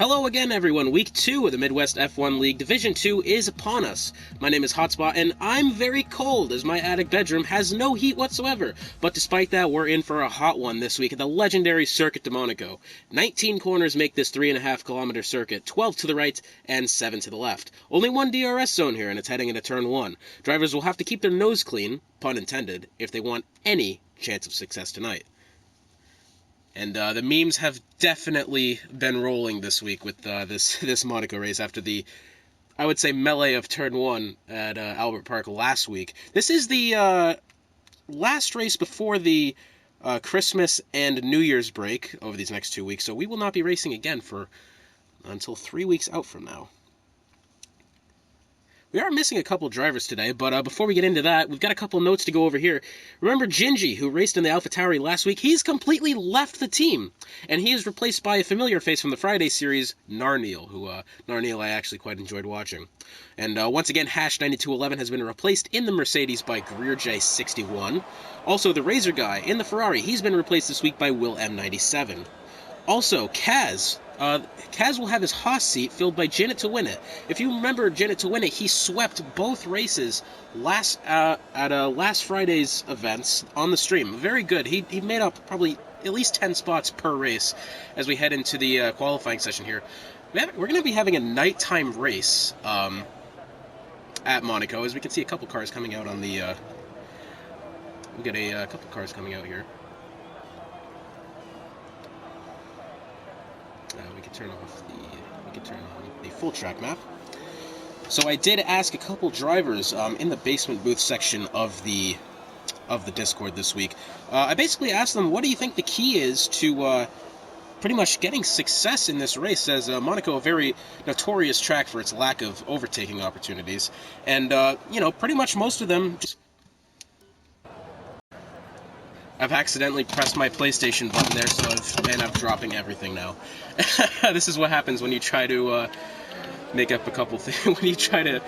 Hello again, everyone. Week 2 of the MidWest F1 League Division 2 is upon us. My name is Hotspot, and I'm very cold as my attic bedroom has no heat whatsoever. But despite that, we're in for a hot one this week at the legendary Circuit de Monaco. 19 corners make this 3.5-kilometer circuit, 12 to the right and 7 to the left. Only one DRS zone here, and it's heading into turn 1. Drivers will have to keep their nose clean, pun intended, if they want any chance of success tonight. And the memes have definitely been rolling this week with this Monaco race after the, I would say, melee of turn 1 at Albert Park last week. This is the last race before the Christmas and New Year's break over these next 2 weeks, so we will not be racing again until 3 weeks out from now. We are missing a couple drivers today, but before we get into that, we've got a couple notes to go over here. Remember Gingy, who raced in the AlphaTauri last week? He's completely left the team, and he is replaced by a familiar face from the Friday series, Narniel, who Narniel I actually quite enjoyed watching. And once again, Hash 9211 has been replaced in the Mercedes by Greer J61. Also, the Razor guy in the Ferrari, he's been replaced this week by Will M97. Also, Kaz will have his Haas seat filled by Janet to win it. If you remember Janet to win it, he swept both races at last Friday's events on the stream. Very good. He made up probably at least 10 spots per race as we head into the qualifying session here. We're going to be having a nighttime race at Monaco, as we can see a couple cars coming out on the... we got a couple cars coming out here. We can turn on the full track map. So I did ask a couple drivers in the basement booth section of the Discord this week. I basically asked them, what do you think the key is to pretty much getting success in this race, as Monaco, a very notorious track for its lack of overtaking opportunities. And, pretty much most of them just... I've accidentally pressed my PlayStation button there, so I end up dropping everything now. This is what happens when you try to make up a couple things, when you try to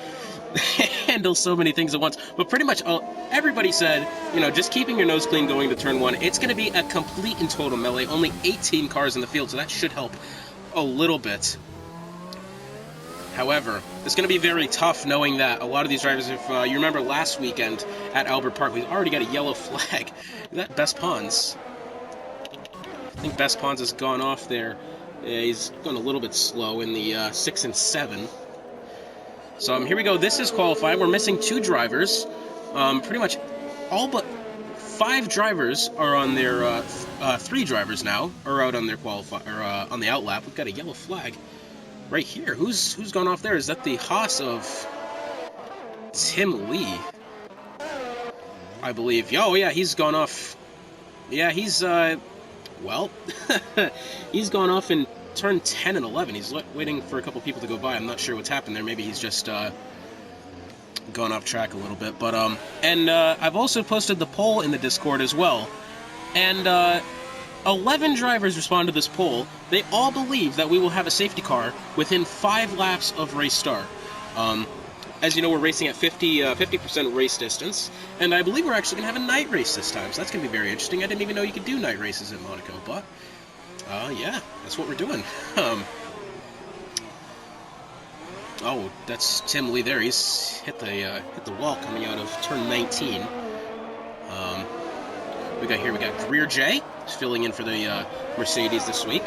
handle so many things at once. But pretty much everybody said, just keeping your nose clean going to turn 1, it's going to be a complete and total melee. Only 18 cars in the field, so that should help a little bit. However, it's going to be very tough knowing that a lot of these drivers, if you remember last weekend at Albert Park, we already got a yellow flag. Is that Best Pons? I think Best Pons has gone off there. He's going a little bit slow in the 6 and 7. So here we go. This is qualifying. We're missing 2 drivers. Pretty much all but 5 drivers are on their 3 drivers now are out on their on the outlap. We've got a yellow flag right here. Who's gone off there? Is that the Haas of Tim Lee? I believe. Oh yeah, he's gone off. Yeah, he's well, he's gone off in turn 10 and 11. He's waiting for a couple people to go by. I'm not sure what's happened there. Maybe he's just gone off track a little bit. But I've also posted the poll in the Discord as well, and 11 drivers respond to this poll. They all believe that we will have a safety car within 5 laps of race start. As you know, we're racing at 50% race distance, and I believe we're actually going to have a night race this time, so that's going to be very interesting. I didn't even know you could do night races in Monaco, but yeah, that's what we're doing. Oh, that's Tim Lee there. He's hit the wall coming out of turn 19. We got Greer J filling in for the Mercedes this week.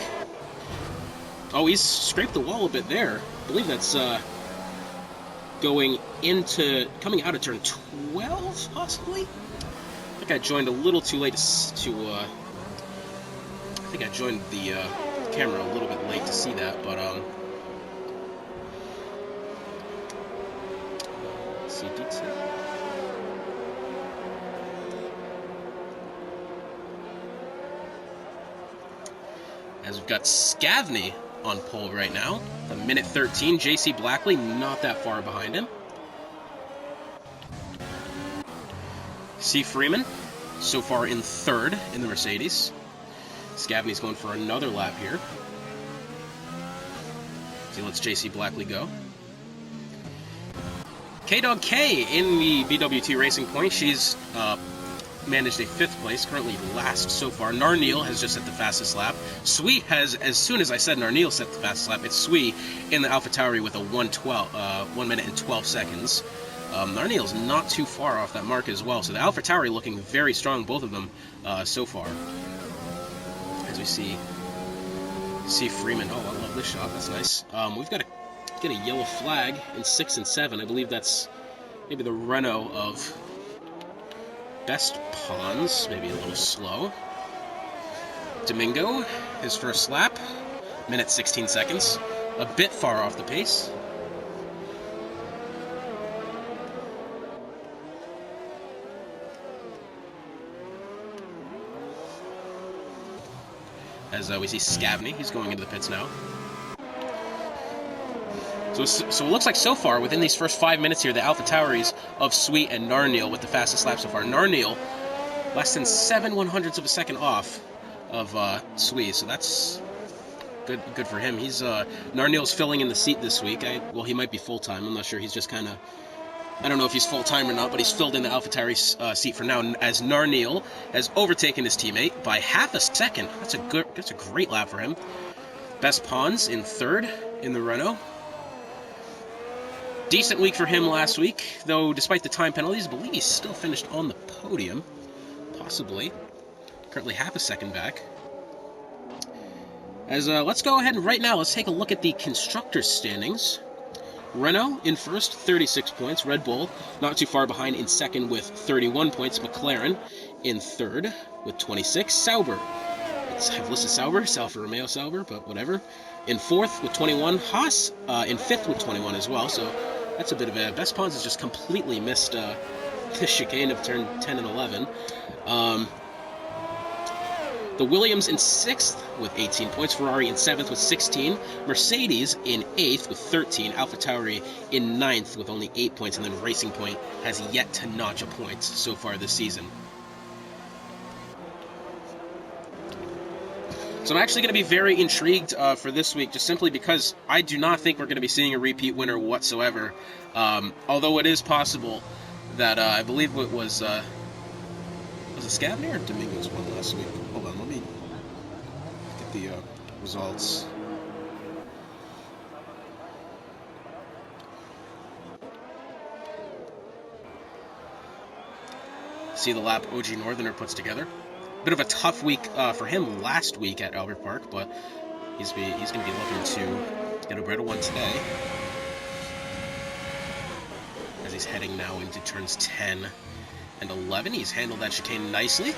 Oh, he's scraped the wall a bit there. I believe that's coming out of turn 12, possibly? I think I joined a little too late I think I joined the camera a little bit late to see that, but let's see detail. As we've got Scavney on pole right now, a minute 13. JC Blackley not that far behind him. C. Freeman so far in 3rd in the Mercedes. Scavney's going for another lap here. So he lets JC Blackley go. K-Dog K in the BWT Racing Point. She's managed a 5th place, currently last so far. Narniel has just set the fastest lap. Sui has, as soon as I said Narniel set the fastest lap, it's Sui in the AlphaTauri with a 1 minute and 12 seconds. Narniel's not too far off that mark as well, so the AlphaTauri looking very strong, both of them, so far. As we see Freeman. Oh, I love this shot. That's nice. We've got to get a yellow flag in 6 and 7. I believe that's maybe the Renault of Best Pons, maybe a little slow. Domingo, his first lap, minute 16 seconds, a bit far off the pace. As we see Scavney, he's going into the pits now. So it looks like so far, within these first 5 minutes here, the AlphaTauris of Sui and Narniel with the fastest lap so far. Narniel, less than 7/100ths of a second off of Sui, so that's good for him. He's Narniel's filling in the seat this week. Well, he might be full-time. I'm not sure. He's just kind of... I don't know if he's full-time or not, but he's filled in the AlphaTauri seat for now, as Narniel has overtaken his teammate by half a second. That's a great lap for him. Best Pons in 3rd in the Renault. Decent week for him last week, though despite the time penalties, I believe he still finished on the podium, possibly. Currently half a second back. As let's go ahead and right now, let's take a look at the constructors' standings. Renault in 1st, 36 points. Red Bull not too far behind in 2nd with 31 points. McLaren in 3rd with 26. Sauber, I've listed Alfa Romeo Sauber, but whatever. In 4th with 21. Haas in 5th with 21 as well, so that's a bit of a... Best Pons has just completely missed the chicane of turn 10 and 11. The Williams in 6th with 18 points, Ferrari in 7th with 16, Mercedes in 8th with 13, AlphaTauri in 9th with only 8 points, and then Racing Point has yet to notch a point so far this season. So I'm actually going to be very intrigued for this week, just simply because I do not think we're going to be seeing a repeat winner whatsoever. Although it is possible that I believe it was it Scavney or Domingo's won last week? Hold on, let me get the results. See the lap OG Northerner puts together. Bit of a tough week for him last week at Albert Park, but he's going to be looking to get a better one today. As he's heading now into turns 10 and 11, he's handled that chicane nicely.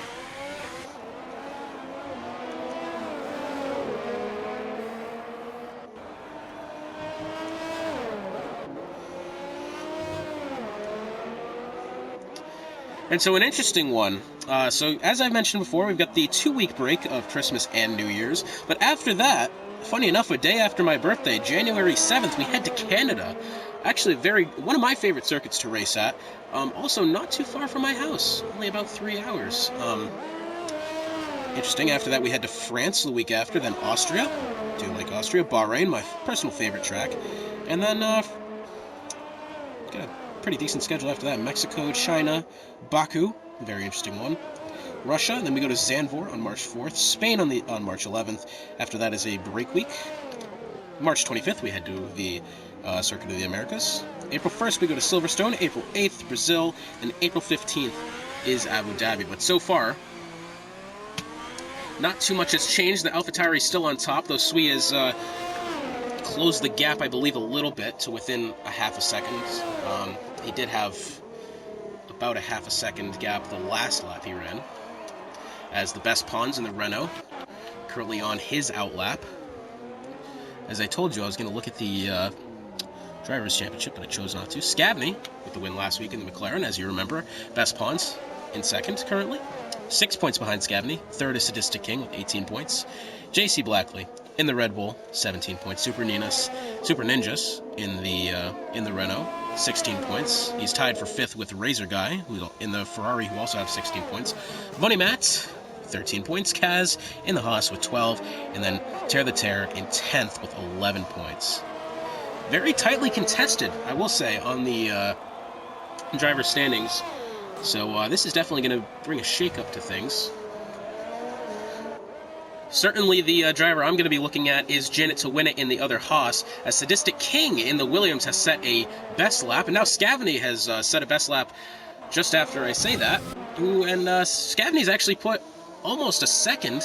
And so an interesting one. So as I mentioned before, we've got the 2-week break of Christmas and New Year's. But after that, funny enough, a day after my birthday, January 7th, we head to Canada. Actually, one of my favorite circuits to race at. Also not too far from my house, only about 3 hours. Interesting. After that, we head to France the week after, then Austria. Do like Austria. Bahrain, my personal favorite track. And then got a pretty decent schedule after that. Mexico, China, Baku, very interesting one. Russia, and then we go to Zandvoort on March 4th. Spain on March 11th. After that is a break week. March 25th, we head to the Circuit of the Americas. April 1st, we go to Silverstone. April 8th, Brazil. And April 15th is Abu Dhabi. But so far, not too much has changed. The AlphaTauri is still on top, though Sui has closed the gap, I believe, a little bit to within a half a second. He did have about a half a second gap the last lap he ran, as the Best Pons in the Renault currently on his outlap. As I told you, I was going to look at the Drivers' Championship, but I chose not to. Scavney with the win last week in the McLaren, as you remember. Best Pons in 2nd currently. 6 points behind Scavney. 3rd is Sadistic King with 18 points. JC Blackley in the Red Bull, 17 points. Super Ninjas in the Renault, 16 points. He's tied for 5th with Razor Guy, who's in the Ferrari, who also have 16 points. Bunny Matt, 13 points. Kaz in the Haas with 12. And then Tear the Tear in 10th with 11 points. Very tightly contested, I will say, on the driver standings. So this is definitely going to bring a shake-up to things. Certainly the driver I'm going to be looking at is Janet to win it in the other Haas, as Sadistic King in the Williams has set a best lap, and now Scavney has set a best lap just after I say that. Ooh, and Scavney's actually put almost a second,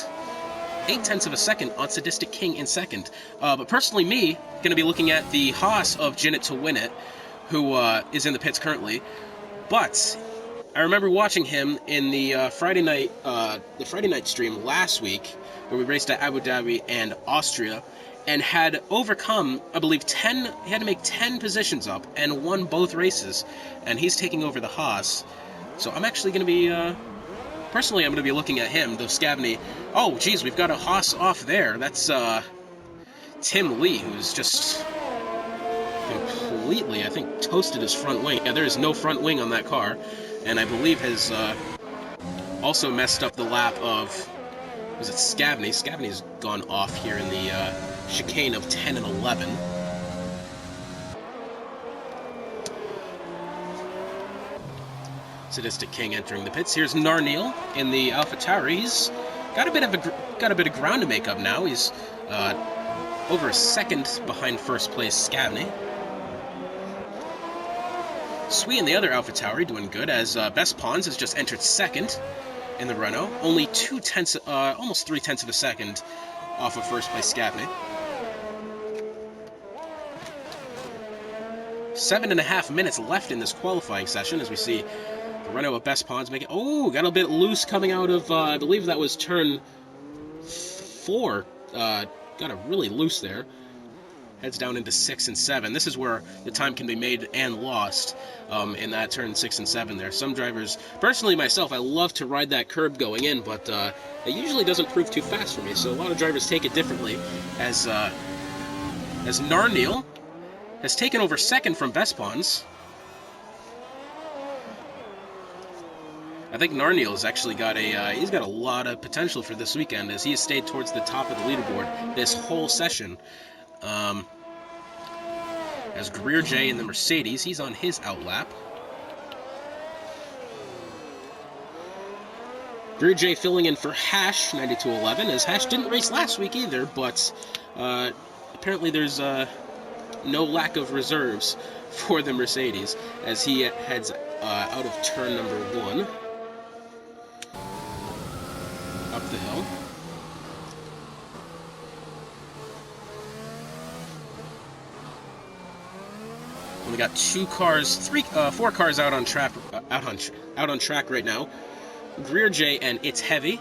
0.8 of a second on Sadistic King in second. But personally, me, going to be looking at the Haas of Janet to win it, who is in the pits currently. But I remember watching him in the Friday night stream last week, where we raced at Abu Dhabi and Austria, and had overcome, I believe, he had to make 10 positions up and won both races, and he's taking over the Haas. So I'm actually going to be, personally, I'm going to be looking at him, though Scavney. Oh, geez, we've got a Haas off there. That's Tim Lee, who's just completely, I think, toasted his front wing. Yeah, there is no front wing on that car, and I believe has also messed up the lap of, was it Scavney? Scavney's gone off here in the chicane of 10 and 11. Sadistic King entering the pits. Here's Narniel in the AlphaTauri. He's got a bit of ground to make up now. He's over a second behind first place Scavney. Sui in the other AlphaTauri doing good, as Best Pons has just entered second in the Renault, only almost 0.3 of a second off of first place Scavney. 7.5 minutes left in this qualifying session, as we see the Renault of Best Pons making. Oh, got a bit loose coming out of, I believe that was turn 4. Got it really loose there. Heads down into 6 and 7. This is where the time can be made and lost in that turn 6 and 7 there. Some drivers, personally myself, I love to ride that curb going in, but it usually doesn't prove too fast for me, so a lot of drivers take it differently, as Narniel has taken over second from Best Pons. I think Narniel's actually got he's got a lot of potential for this weekend, as he has stayed towards the top of the leaderboard this whole session. As Greer J in the Mercedes, he's on his outlap. Greer J filling in for Hash, 92.11, as Hash didn't race last week either, but apparently there's no lack of reserves for the Mercedes, as he heads out of turn number 1, up the hill. We got 4 cars out on track right now. Greer J and It's Heavy,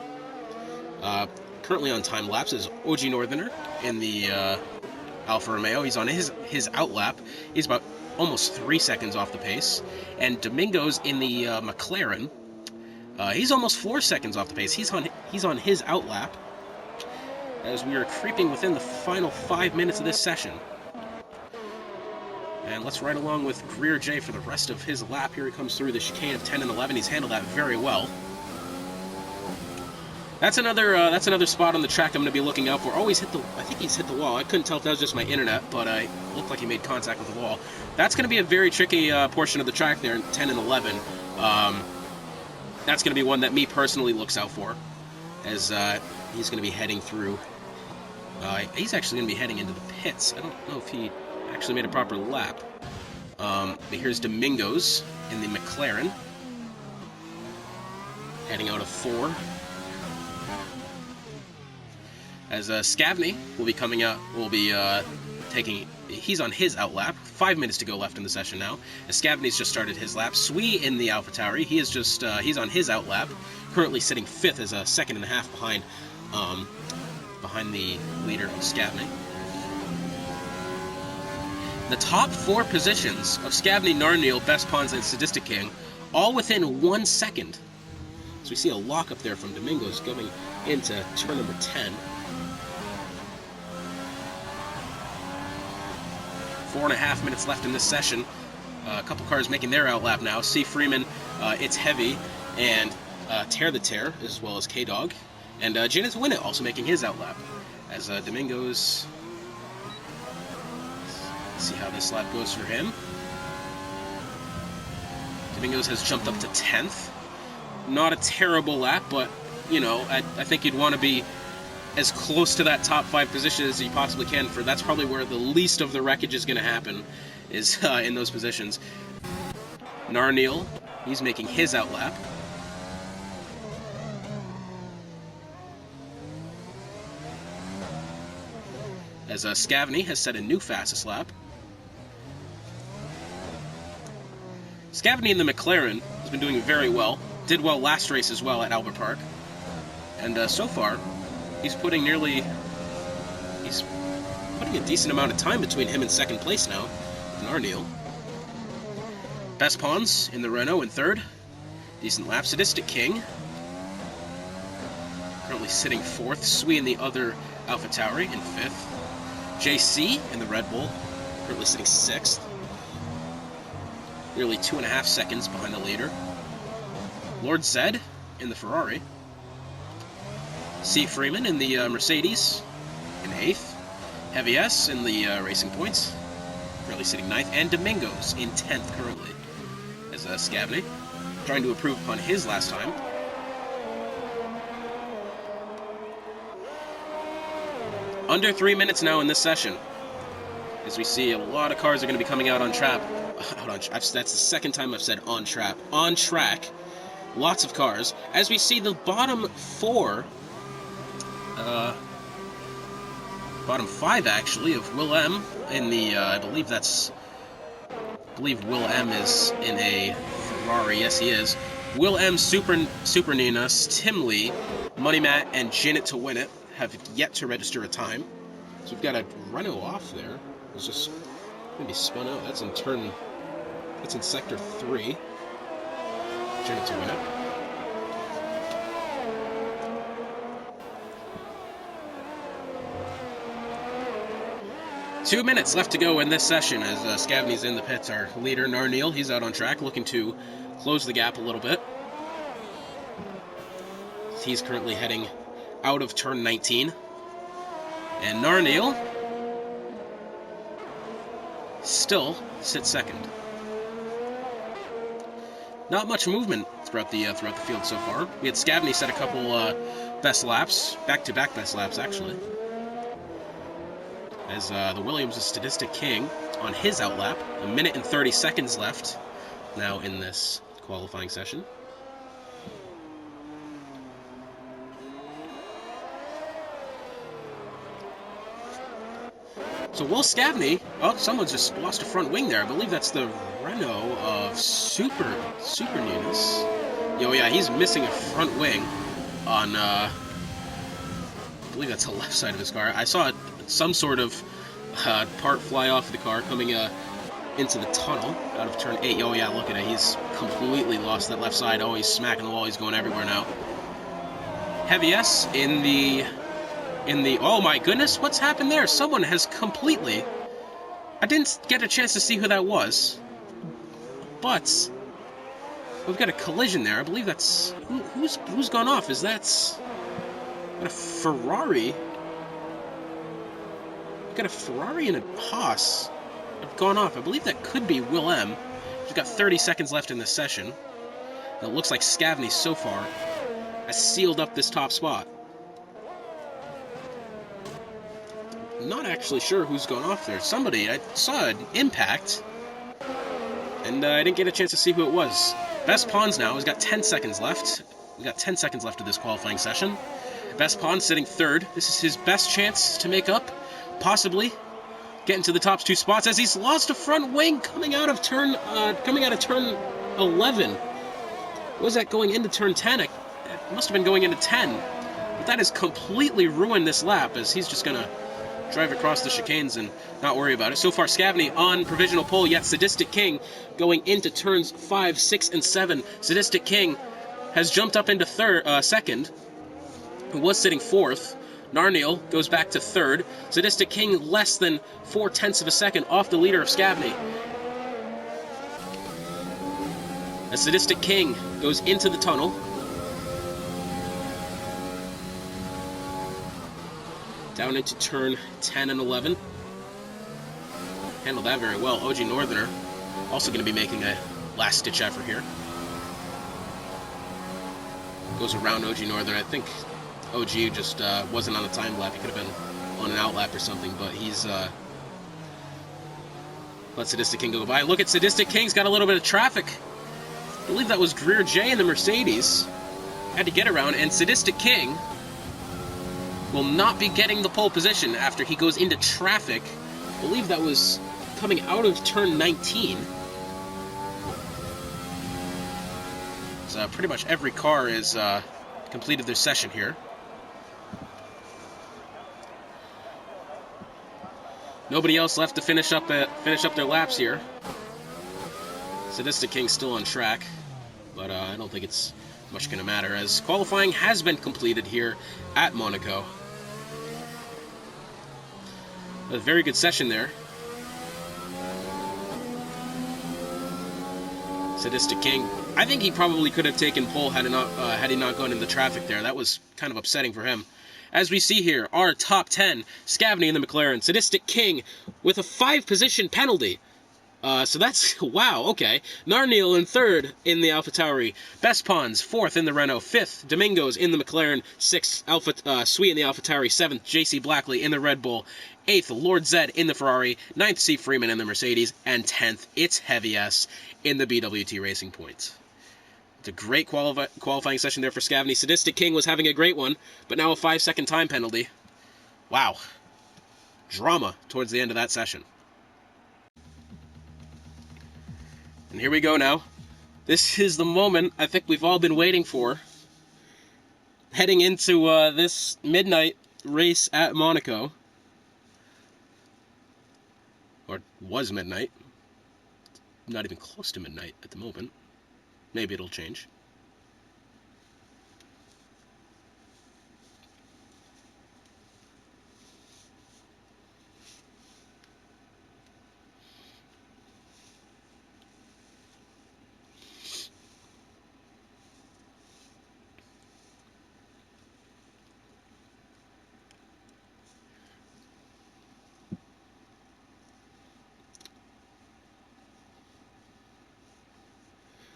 currently on time lapse, is OG Northerner in the Alfa Romeo. He's on his outlap. He's about almost 3 seconds off the pace. And Domingo's in the McLaren. He's almost 4 seconds off the pace. He's on his outlap, as we are creeping within the final 5 minutes of this session. And let's ride along with Greer J for the rest of his lap. Here he comes through the chicane of 10 and 11. He's handled that very well. That's another spot on the track I'm going to be looking out for. Oh, I think he's hit the wall. I couldn't tell if that was just my internet, but it looked like he made contact with the wall. That's going to be a very tricky portion of the track there, 10 and 11. That's going to be one that me personally looks out for, as he's going to be heading through. He's actually going to be heading into the pits. I don't know if he actually made a proper lap. But here's Domingos in the McLaren, heading out of 4. As Scavney will be coming out, he's on his outlap. 5 minutes to go left in the session now, as Scavney's just started his lap. Sui in the AlphaTauri, he is just he's on his outlap, currently sitting 5th, as a second and a half behind the leader Scavney. The top 4 positions of Scavney, Narniel, Best Pons, and Sadistic King, all within 1 second. So we see a lock up there from Domingos going into turn number 10. 4.5 minutes left in this session. A couple cars making their outlap now. C. Freeman, It's Heavy, and Tear the Tear, as well as K-Dog. And Janet Winnet also making his outlap, as Domingos. Let's see how this lap goes for him. Domingos has jumped up to 10th. Not a terrible lap, but, you know, I think you'd want to be as close to that top 5 position as you possibly can. That's probably where the least of the wreckage is going to happen, is in those positions. Narniel, he's making his outlap. As Scavney has set a new fastest lap. Scavney in the McLaren has been doing very well. Did well last race as well at Albert Park. And so far, he's putting a decent amount of time between him and second place now, with Narniel. Best Pons in the Renault in third. Decent lap. Sadistic King, currently sitting fourth. Sui in the other AlphaTauri in fifth. JC in the Red Bull, currently sitting sixth. Nearly 2.5 seconds behind the leader. Lord Zed in the Ferrari. C. Freeman in the Mercedes in 8th. Heavy S in the Racing Points, currently sitting 9th. And Domingos in 10th currently, as Scavney, trying to improve upon his last time. Under 3 minutes now in this session, as we see a lot of cars are going to be coming out on track. That's the second time I've said on track. On track. Lots of cars. As we see the bottom 4, bottom 5 actually, of Will M in the, I believe Will M is in a Ferrari. Yes, he is. Will M, Super Ninas, Tim Lee, Money Matt, and Jinnit to win it have yet to register a time. So we've got a Renault off there. It's just going to be spun out. That's in sector 3. Jinnit to win it. Two minutes left to go in this session as Scavney's in the pits. Our leader, Narniel, he's out on track, looking to close the gap a little bit. He's currently heading out of turn 19. And Narniel still sits second. Not much movement throughout the field so far. We had Scavney set a couple best laps, back-to-back best laps actually. As the Williams is Statistic King on his outlap. 1 minute and 30 seconds left now in this qualifying session. So Will Scavney, oh, someone's just lost a front wing there. I believe that's the Renault of Super Nunes. Oh yeah, he's missing a front wing on, I believe that's the left side of his car. I saw some sort of part fly off the car coming into the tunnel out of turn 8. Oh yeah, look at it. He's completely lost that left side. Oh, he's smacking the wall. He's going everywhere now. Heavy S in the... Oh my goodness, what's happened there? Someone has completely... I didn't get a chance to see who that was, but we've got a collision there. I believe that's... Who's gone off? Is that... a Ferrari? We've got a Ferrari and a Haas have gone off. I believe that could be Will M. We've got 30 seconds left in this session. And it looks like Scavney so far has sealed up this top spot. Not actually sure who's gone off there. Somebody, I saw an impact, and I didn't get a chance to see who it was. Best Pons now has got 10 seconds left. We've got 10 seconds left of this qualifying session. Best Pons sitting third. This is his best chance to make up, possibly get into the top 2 spots, as he's lost a front wing coming out of turn 11. Was that going into turn 10? It must have been going into 10. But that has completely ruined this lap, as he's just gonna drive across the chicanes and not worry about it. So far, Scavney on provisional pole, yet Sadistic King going into turns 5, 6, and 7. Sadistic King has jumped up into second, who was sitting fourth. Narniel goes back to third. Sadistic King less than 0.4 of a second off the leader of Scavney. As Sadistic King goes into the tunnel. Down into turn 10 and 11. Handled that very well. OG Northerner also going to be making a last-ditch effort here. Goes around OG Northern. I think OG just wasn't on a time lap. He could have been on an out lap or something, but he's let Sadistic King go by. Look at Sadistic King's got a little bit of traffic. I believe that was Greer J in the Mercedes. Had to get around, and Sadistic King will not be getting the pole position after he goes into traffic. I believe that was coming out of turn 19. So pretty much every car is completed their session here. Nobody else left to finish up their laps here. Sadistic King's still on track, but I don't think it's much going to matter, as qualifying has been completed here at Monaco. A very good session there. Sadistic King, I think he probably could have taken pole had he not gone into traffic there. That was kind of upsetting for him. As we see here, our top 10, Scavney in the McLaren, Sadistic King with a 5-position penalty. So that's, wow, okay. Narniel in 3rd in the AlphaTauri. Bespons 4th in the Renault. 5th, Domingos in the McLaren. 6th, Sui in the AlphaTauri. 7th, JC Blackley in the Red Bull. 8th, Lord Zed in the Ferrari. 9th, C. Freeman in the Mercedes. And 10th, it's Heavy S in the BWT Racing Point. It's a great qualifying session there for Scavney. Sadistic King was having a great one, but now a 5-second time penalty. Wow. Drama towards the end of that session. And here we go now. This is the moment I think we've all been waiting for. Heading into this midnight race at Monaco. Or was midnight. Not even close to midnight at the moment. Maybe it'll change.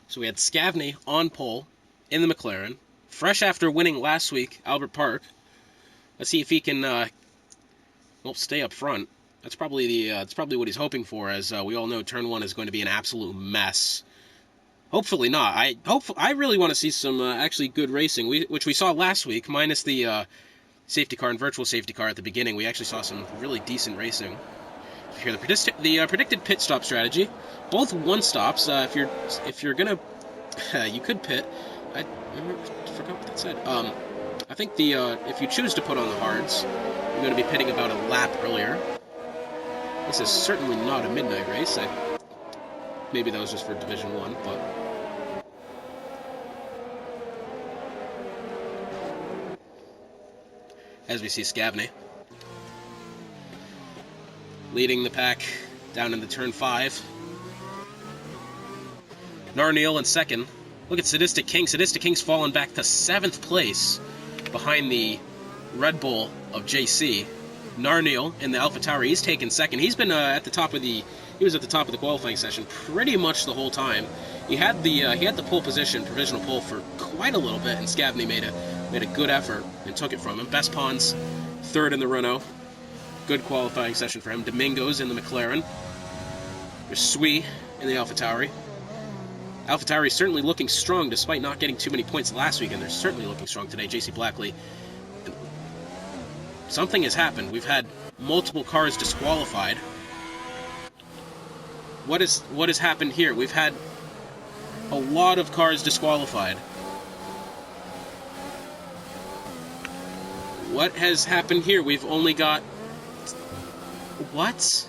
So we had Scavney on pole in the McLaren, fresh after winning last week, Albert Park. Let's see if he can, well, stay up front. That's probably what he's hoping for, as we all know Turn 1 is going to be an absolute mess. Hopefully not. I really want to see some actually good racing, which we saw last week, minus the safety car and virtual safety car at the beginning. We actually saw some really decent racing. Here, the predicted pit stop strategy, both one stops. If you're gonna, you could pit. I forgot what that said. I think if you choose to put on the hards, you're going to be pitting about a lap earlier. This is certainly not a midnight race. Maybe that was just for Division 1, but as we see Scavney leading the pack down into Turn 5. Narniel in 2nd. Look at Sadistic King. Sadistic King's fallen back to 7th place behind the Red Bull of JC. Narniel in the AlphaTauri, he's taken 2nd. He's been at the top of the qualifying session pretty much the whole time. He had the pole position, provisional pole, for quite a little bit, and Scavney made a good effort and took it from him. Bespons 3rd in the Renault. Good qualifying session for him. Domingos in the McLaren. There's Sui in the AlphaTauri. AlphaTauri is certainly looking strong despite not getting too many points last week, and they're certainly looking strong today. JC Blackley. Something has happened. We've had multiple cars disqualified. What has happened here? We've had a lot of cars disqualified. What has happened here? We've only got... What?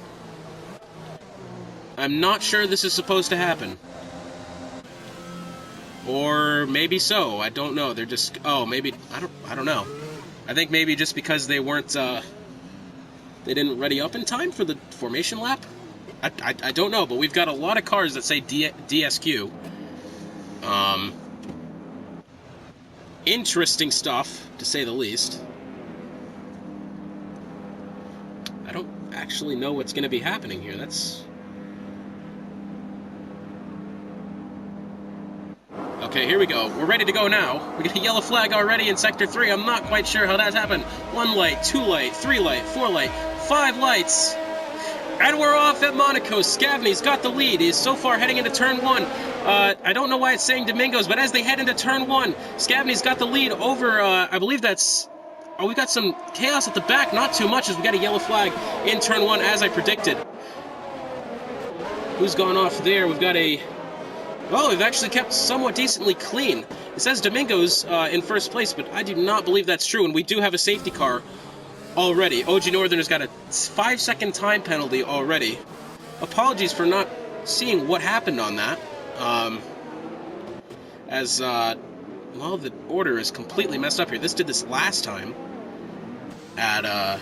I'm not sure this is supposed to happen. Or maybe so. I don't know. They're just... Oh, maybe... I don't know. I think maybe just because they weren't... they didn't ready up in time for the formation lap? I don't know, but we've got a lot of cars that say DSQ. Interesting stuff, to say the least. I don't actually know what's going to be happening here. Okay, here we go. We're ready to go now. We got a yellow flag already in Sector 3. I'm not quite sure how that happened. 1 light, 2 light, 3 light, 4 light, 5 lights. And we're off at Monaco. Scavney's got the lead. He's so far heading into Turn 1. I don't know why it's saying Domingos, but as they head into Turn 1, Scavney's got the lead over, I believe that's... Oh, we got some chaos at the back. Not too much, as we got a yellow flag in Turn 1, as I predicted. Who's gone off there? We've got a... Well, we've actually kept somewhat decently clean. It says Domingos in first place, but I do not believe that's true, and we do have a safety car already. OG Northerner's got a 5-second time penalty already. Apologies for not seeing what happened on that. Well, the order is completely messed up here. This did this last time at,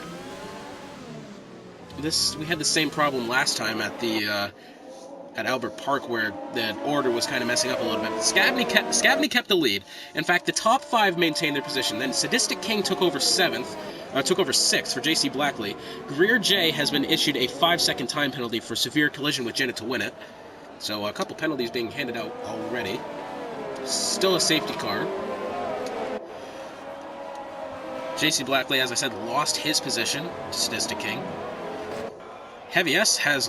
we had the same problem last time at the, at Albert Park, where the order was kind of messing up a little bit. Scavney kept the lead. In fact, the top 5 maintained their position. Then Sadistic King took over 6th for JC Blackley. Greer J has been issued a 5-second time penalty for severe collision with Jenna to win it. So a couple penalties being handed out already. Still a safety car. JC Blackley, as I said, lost his position to Sadistic King. Heavy S has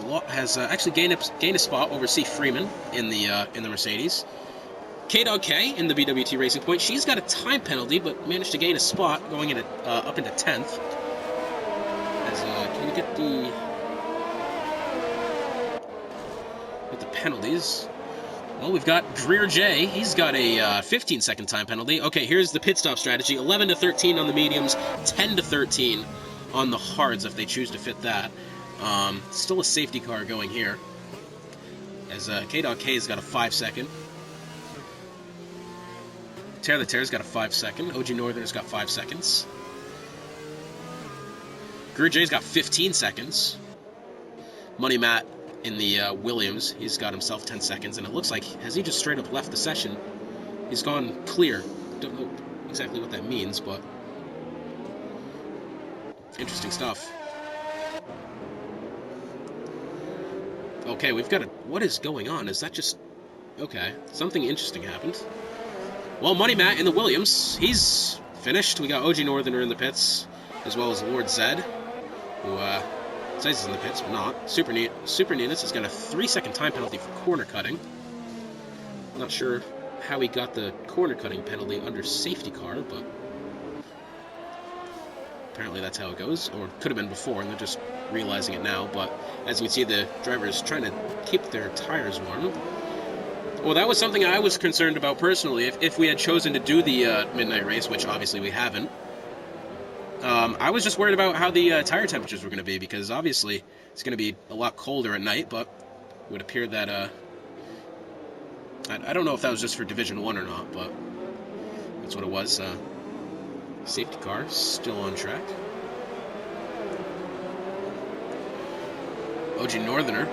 actually gained a spot over C. Freeman in the Mercedes. K-Dog K in the BWT Racing Point. She's got a time penalty, but managed to gain a spot going into up into 10th. Can we get the penalties? Well, we've got Greer J. He's got a 15-second time penalty. Okay, here's the pit stop strategy: 11 to 13 on the mediums, 10 to 13 on the hards if they choose to fit that. Still a safety car going here, as K-Dog K's got a 5-second. Tear the Tear's got a 5-second. OG Northerner's got 5 seconds. Greer J's got 15 seconds. Money Matt in the Williams, he's got himself 10 seconds, and it looks like, has he just straight up left the session? He's gone clear. Don't know exactly what that means, but interesting stuff. Okay, we've got a... What is going on? Is that just... Okay, something interesting happened. Well, Money Matt in the Williams, he's finished. We got OG Northerner in the pits, as well as Lord Zed, who says he's in the pits, but not. Super Neatus has got a 3-second time penalty for corner cutting. Not sure how he got the corner cutting penalty under safety car, but apparently that's how it goes, or it could have been before, and they're just realizing it now. But as you can see, the driver is trying to keep their tires warm. Well, that was something I was concerned about personally. If we had chosen to do the midnight race, which obviously we haven't, I was just worried about how the tire temperatures were going to be, because obviously it's going to be a lot colder at night, but it would appear that, I don't know if that was just for Division 1 or not, but that's what it was. Safety car still on track. OG Northerner,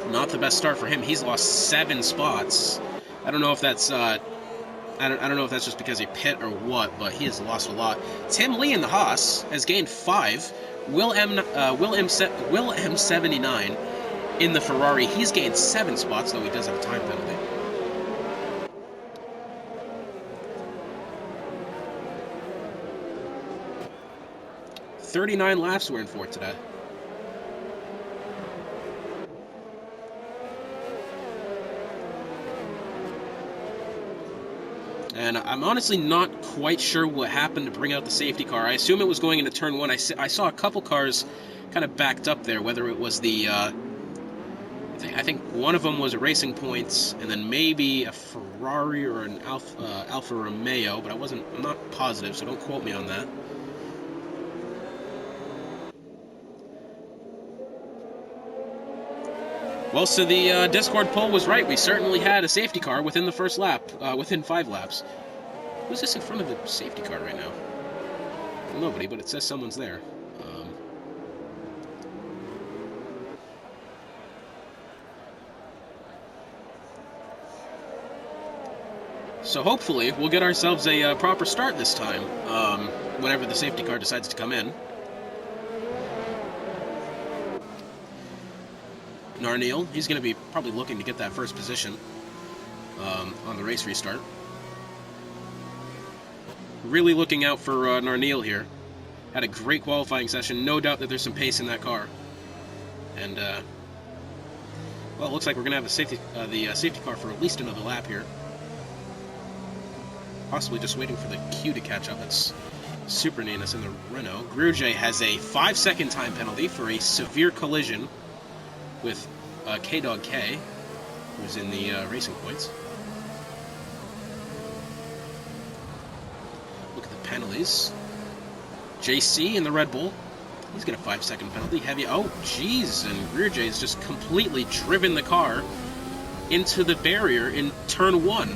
not the best start for him. He's lost 7 spots. I don't know if that's I don't know if that's just because he pit or what, but he has lost a lot. Tim Lee in the Haas has gained 5. Will M79 in the Ferrari, he's gained 7 spots, though he does have a time penalty. "39 laps we're in for today." And I'm honestly not quite sure what happened to bring out the safety car. I assume it was going into turn 1. I saw a couple cars kind of backed up there, whether it was the... I think one of them was a Racing Points, and then maybe a Ferrari or an Alfa Romeo, but I'm not positive, so don't quote me on that. Well, so the Discord poll was right. We certainly had a safety car within the first lap, within 5 laps. Who's this in front of the safety car right now? Well, nobody, but it says someone's there. So hopefully we'll get ourselves a proper start this time, whenever the safety car decides to come in. Narniel, he's going to be probably looking to get that first position. on the race restart. Really looking out for Narneal here. Had a great qualifying session. No doubt that there's some pace in that car. And, well, it looks like we're going to have the safety car for at least another lap here. Possibly just waiting for the queue to catch up. It's Super Ninus in the Renault. Gruge has a 5-second time penalty for a severe collision with K-Dog K, who's in the racing points. Look at the penalties. JC in the Red Bull. He's got a 5-second penalty. Heavy. Oh, jeez. And Gruge has just completely driven the car into the barrier in turn 1.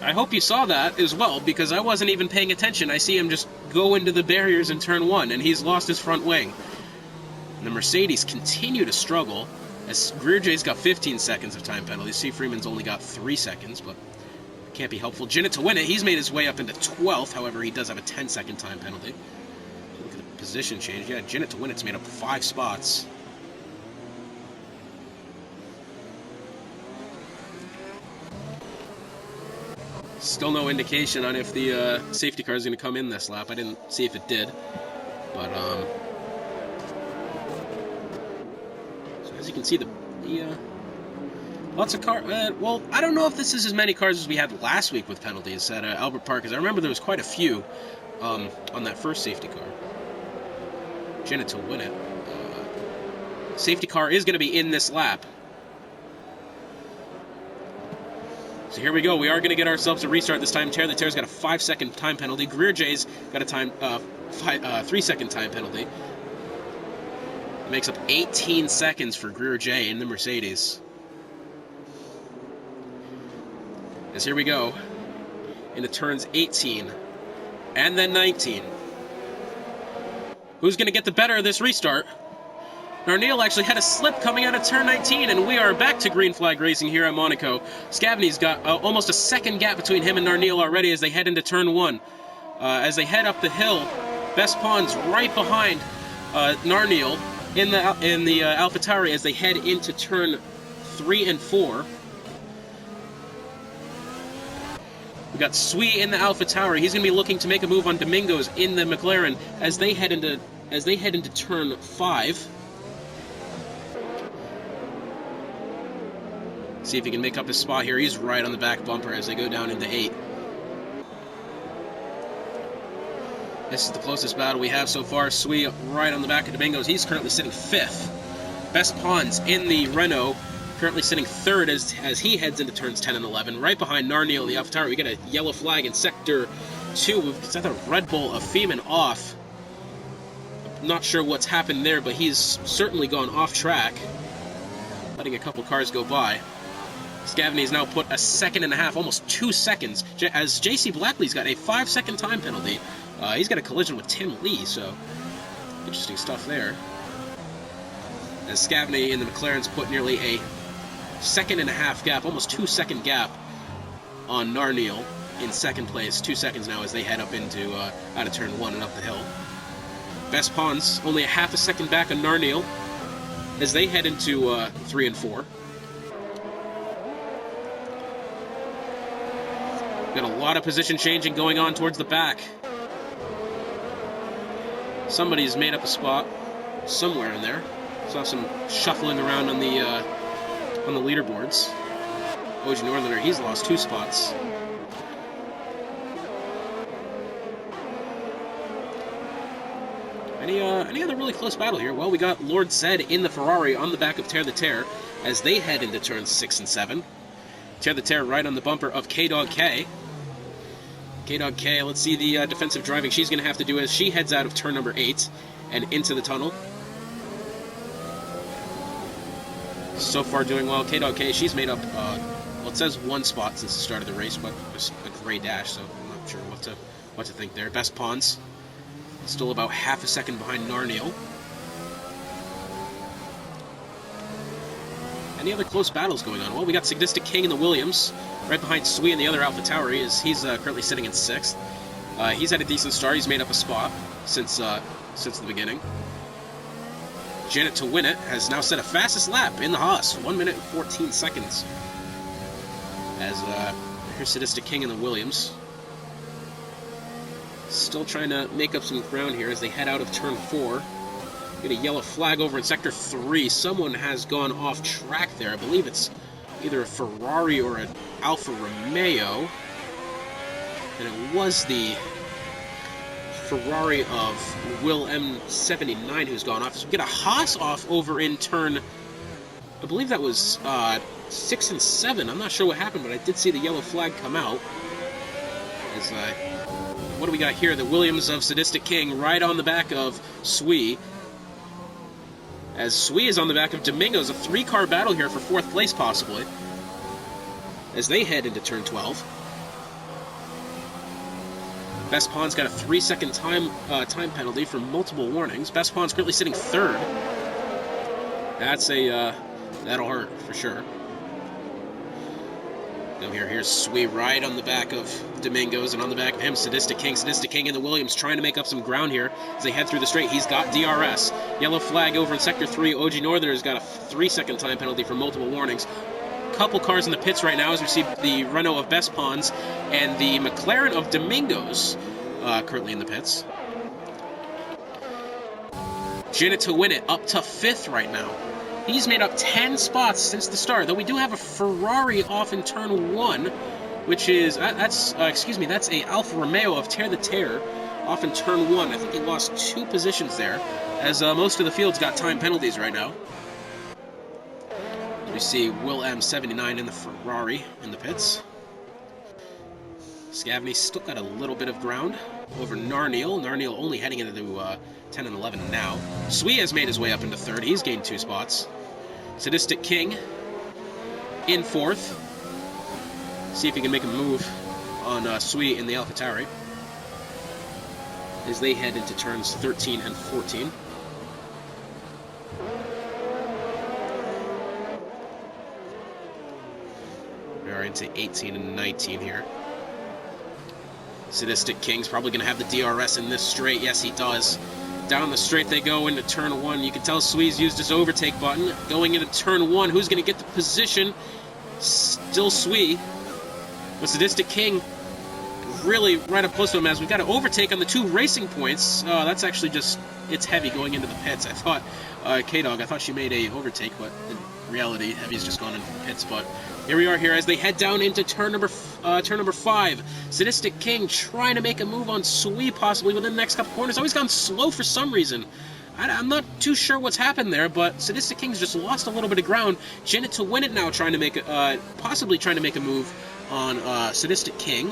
I hope you saw that as well, because I wasn't even paying attention. I see him just go into the barriers in turn 1, and he's lost his front wing. And the Mercedes continue to struggle, as Gruge's got 15 seconds of time penalty. C. Freeman's only got 3 seconds, but can't be helpful. Jinnit to win it. He's made his way up into 12th. However, he does have a 10-second time penalty. Look at the position change. Yeah, Jinnit to win it's made up 5 spots. Still no indication on if the safety car is going to come in this lap. I didn't see if it did, but so as you can see, the lots of cars. Well, I don't know if this is as many cars as we had last week with penalties at Albert Park, because I remember there was quite a few on that first safety car. Jinnit to win it. Safety car is going to be in this lap. So here we go. We are going to get ourselves a restart this time. Terre Terre's got a 5-second time penalty. Greerj's got a 3-second time penalty. It makes up 18 seconds for Greerj in the Mercedes. As here we go into turns 18 and then 19. Who's going to get the better of this restart? Narneal actually had a slip coming out of turn 19, and we are back to green flag racing here at Monaco. Scavney's got almost a second gap between him and Narneal already as they head into turn 1. As they head up the hill, Best Pawns right behind Narneal in the AlphaTauri as they head into turn 3 and 4. We got Sui in the AlphaTauri. He's going to be looking to make a move on Domingos in the McLaren as they head into turn 5. See if he can make up his spot here. He's right on the back bumper as they go down into 8. This is the closest battle we have so far. Sui right on the back of Domingos. He's currently sitting 5th. Best Pawns in the Renault, currently sitting 3rd as he heads into turns 10 and 11. Right behind Narneal, the AlphaTauri. We get a yellow flag in sector 2. We've got the Red Bull of Feeman off. I'm not sure what's happened there, but he's certainly gone off track, letting a couple cars go by. Scavney's now put a 1.5 seconds, almost 2 seconds, as JC Blackley's got a 5-second time penalty. He's got a collision with Tim Lee, so interesting stuff there. As Scavney in the McLaren's put nearly a 1.5 second gap, almost 2-second gap on Narneal in 2nd place. 2 seconds now as they head up into out of turn 1 and up the hill. Best Pawns only a 0.5 second back on Narneal as they head into 3 and 4. Got a lot of position changing going on towards the back. Somebody's made up a spot somewhere in there. Saw some shuffling around on the leaderboards. OG Northerner, he's lost 2 spots. Any other really close battle here? Well, we got Lord Zed in the Ferrari on the back of Terre the Terre as they head into turns 6 and 7. Terre the Terre right on the bumper of K-Dog K. K-Dog K, let's see the defensive driving she's going to have to do as she heads out of turn number 8 and into the tunnel. So far doing well. K-Dog K, she's made up, well, it says 1 spot since the start of the race, but there's a gray dash, so I'm not sure what to think there. Best Pawns, still about 0.5 second behind Narneal. Any other close battles going on? Well, we got Signistic King in the Williams, right behind Sui and the other AlphaTauri, as he's currently sitting in 6th. He's had a decent start. He's made up a spot since the beginning. Janet to win it has now set a fastest lap in the Haas, 1 minute and 14 seconds. As here's Sadistic King in the Williams. Still trying to make up some ground here as they head out of turn 4. Get a yellow flag over in sector 3. Someone has gone off track there. I believe it's either a Ferrari or an Alfa Romeo. And it was the Ferrari of Will M79 who's gone off. So we get a Haas off over in turn, I believe that was 6 and 7. I'm not sure what happened, but I did see the yellow flag come out. As what do we got here? The Williams of Sadistic King right on the back of Sui. As Sui is on the back of Domingos, a 3-car battle here for 4th place possibly. As they head into turn 12. Best Pawn's got a 3-second time penalty for multiple warnings. Best Pawn's currently sitting 3rd. That's a that'll hurt for sure. Now here's Sui right on the back of Domingos, and on the back of him, Sadistic King. Sadistic King in the Williams trying to make up some ground here as they head through the straight. He's got DRS. Yellow flag over in sector 3. OG Northerner's got a 3-second time penalty for multiple warnings. Couple cars in the pits right now as we see the Renault of Best Pawns and the McLaren of Domingos currently in the pits. Janet to win it up to 5th right now. He's made up 10 spots since the start, though we do have a Ferrari off in turn 1, which is, that's a Alfa Romeo of Tear the Tear off in turn 1. I think he lost 2 positions there, as most of the field's got time penalties right now. We see Will M79 in the Ferrari in the pits. Scavney still got a little bit of ground over Narniel. Narniel only heading into 10 and 11 now. Sui has made his way up into 3rd. He's gained 2 spots. Sadistic King in 4th. See if he can make a move on Sui in the AlphaTauri as they head into turns 13 and 14. We are into 18 and 19 here. Sadistic King's probably going to have the DRS in this straight. Yes, he does. Down the straight they go into turn 1. You can tell Sui's used his overtake button. Going into turn 1, who's going to get the position? Still Sui. But Sadistic King really right up close to him as we've got an overtake on the 2 racing points. That's actually just, it's Heavy going into the pits. I thought, K-Dog, I thought she made a overtake, but in reality, Heavy's just gone into the pits. But here we are here as they head down into turn number 5. Sadistic King trying to make a move on Sui possibly within the next couple corners. Always gone slow for some reason. I'm not too sure what's happened there, but Sadistic King's just lost a little bit of ground. Janet to win it now, trying to make possibly trying to make a move on Sadistic King.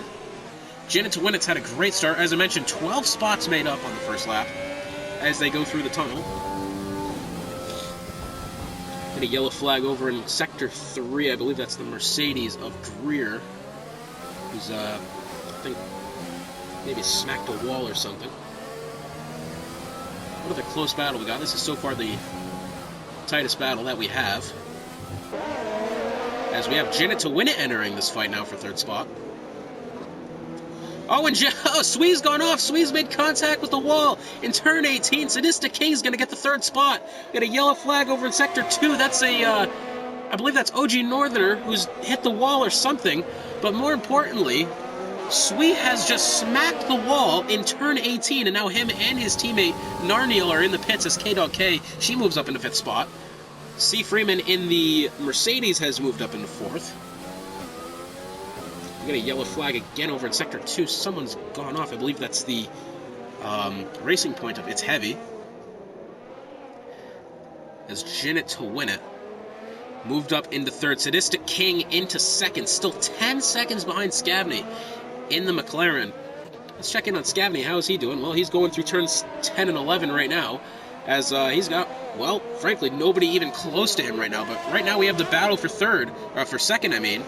Janet to win it's had a great start. As I mentioned, 12 spots made up on the first lap as they go through the tunnel. A yellow flag over in sector 3. I believe that's the Mercedes of Greer, who's I think maybe smacked a wall or something. What a close battle we got. This is so far the tightest battle that we have, as we have Janet to win it entering this fight now for 3rd spot. Oh, and Sui's gone off. Sui's made contact with the wall in turn 18. Sadistic King's going to get the 3rd spot. Got a yellow flag over in sector 2. That's I believe that's OG Northerner who's hit the wall or something. But more importantly, Sui has just smacked the wall in turn 18, and now him and his teammate Narniel are in the pits as K-Dog K. She moves up into 5th spot. C. Freeman in the Mercedes has moved up into 4th. We got a yellow flag again over in sector 2. Someone's gone off. I believe that's the racing point of It's Heavy. As Janet to win it moved up into 3rd. Sadistic King into 2nd. Still 10 seconds behind Scavney in the McLaren. Let's check in on Scavney. How is he doing? Well, he's going through turns 10 and 11 right now, as he's got, well, frankly, nobody even close to him right now. But right now we have the battle for 2nd, I mean.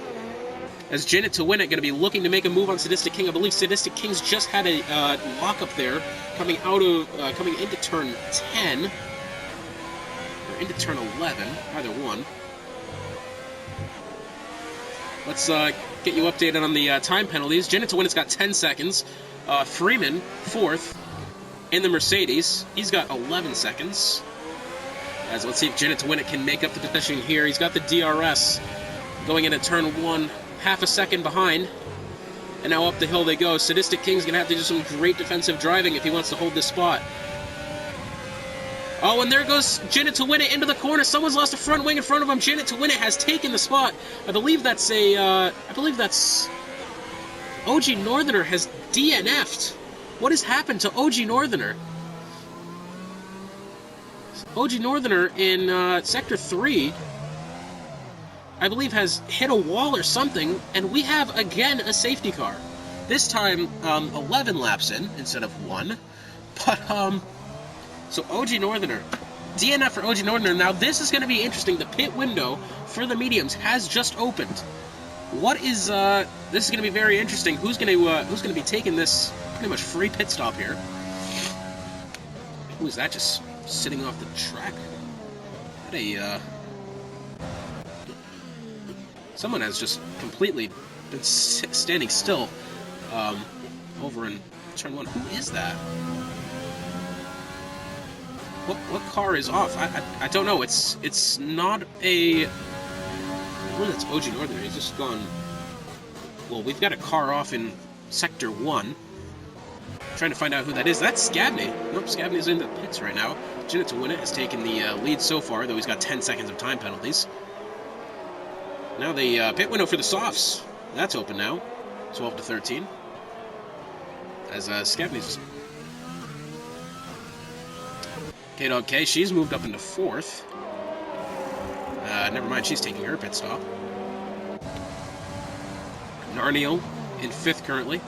As Janet to win it, going to be looking to make a move on Sadistic King. I believe Sadistic King's just had a lock up there, coming into turn 10 or into turn 11, either one. Let's get you updated on the time penalties. Janet to win it's got 10 seconds. Freeman 4th in the Mercedes. He's got 11 seconds. As let's see if Janet to win it can make up the position here. He's got the DRS going into turn 1, half a second behind. And now up the hill they go. Sadistic King's going to have to do some great defensive driving if he wants to hold this spot. Oh, and there goes Janet to win it into the corner. Someone's lost a front wing in front of him. Janet to win it has taken the spot. I believe that's OG Northerner has DNF'd. What has happened to OG Northerner? OG Northerner in Sector 3, I believe, has hit a wall or something, and we have, again, a safety car. This time, 11 laps in instead of 1. But, so OG Northerner, DNF for OG Northerner. Now, this is going to be interesting. The pit window for the mediums has just opened. What is, this is going to be very interesting. Who's going to be taking this pretty much free pit stop here? Who is that just sitting off the track? What someone has just completely been standing still over in turn 1. Who is that? What car is off? I don't know. It's not a... I believe that's OG Northern. He's just gone... Well, we've got a car off in Sector 1. Trying to find out who that is. That's Scabney. Nope, Scabney's in the pits right now. Janet to win it has taken the lead so far, though he's got 10 seconds of time penalties. Now the pit window for the softs. That's open now. 12 to 13. As Scabney's... K-Dog K, she's moved up into 4th. Never mind, she's taking her pit stop. Narniel in 5th currently.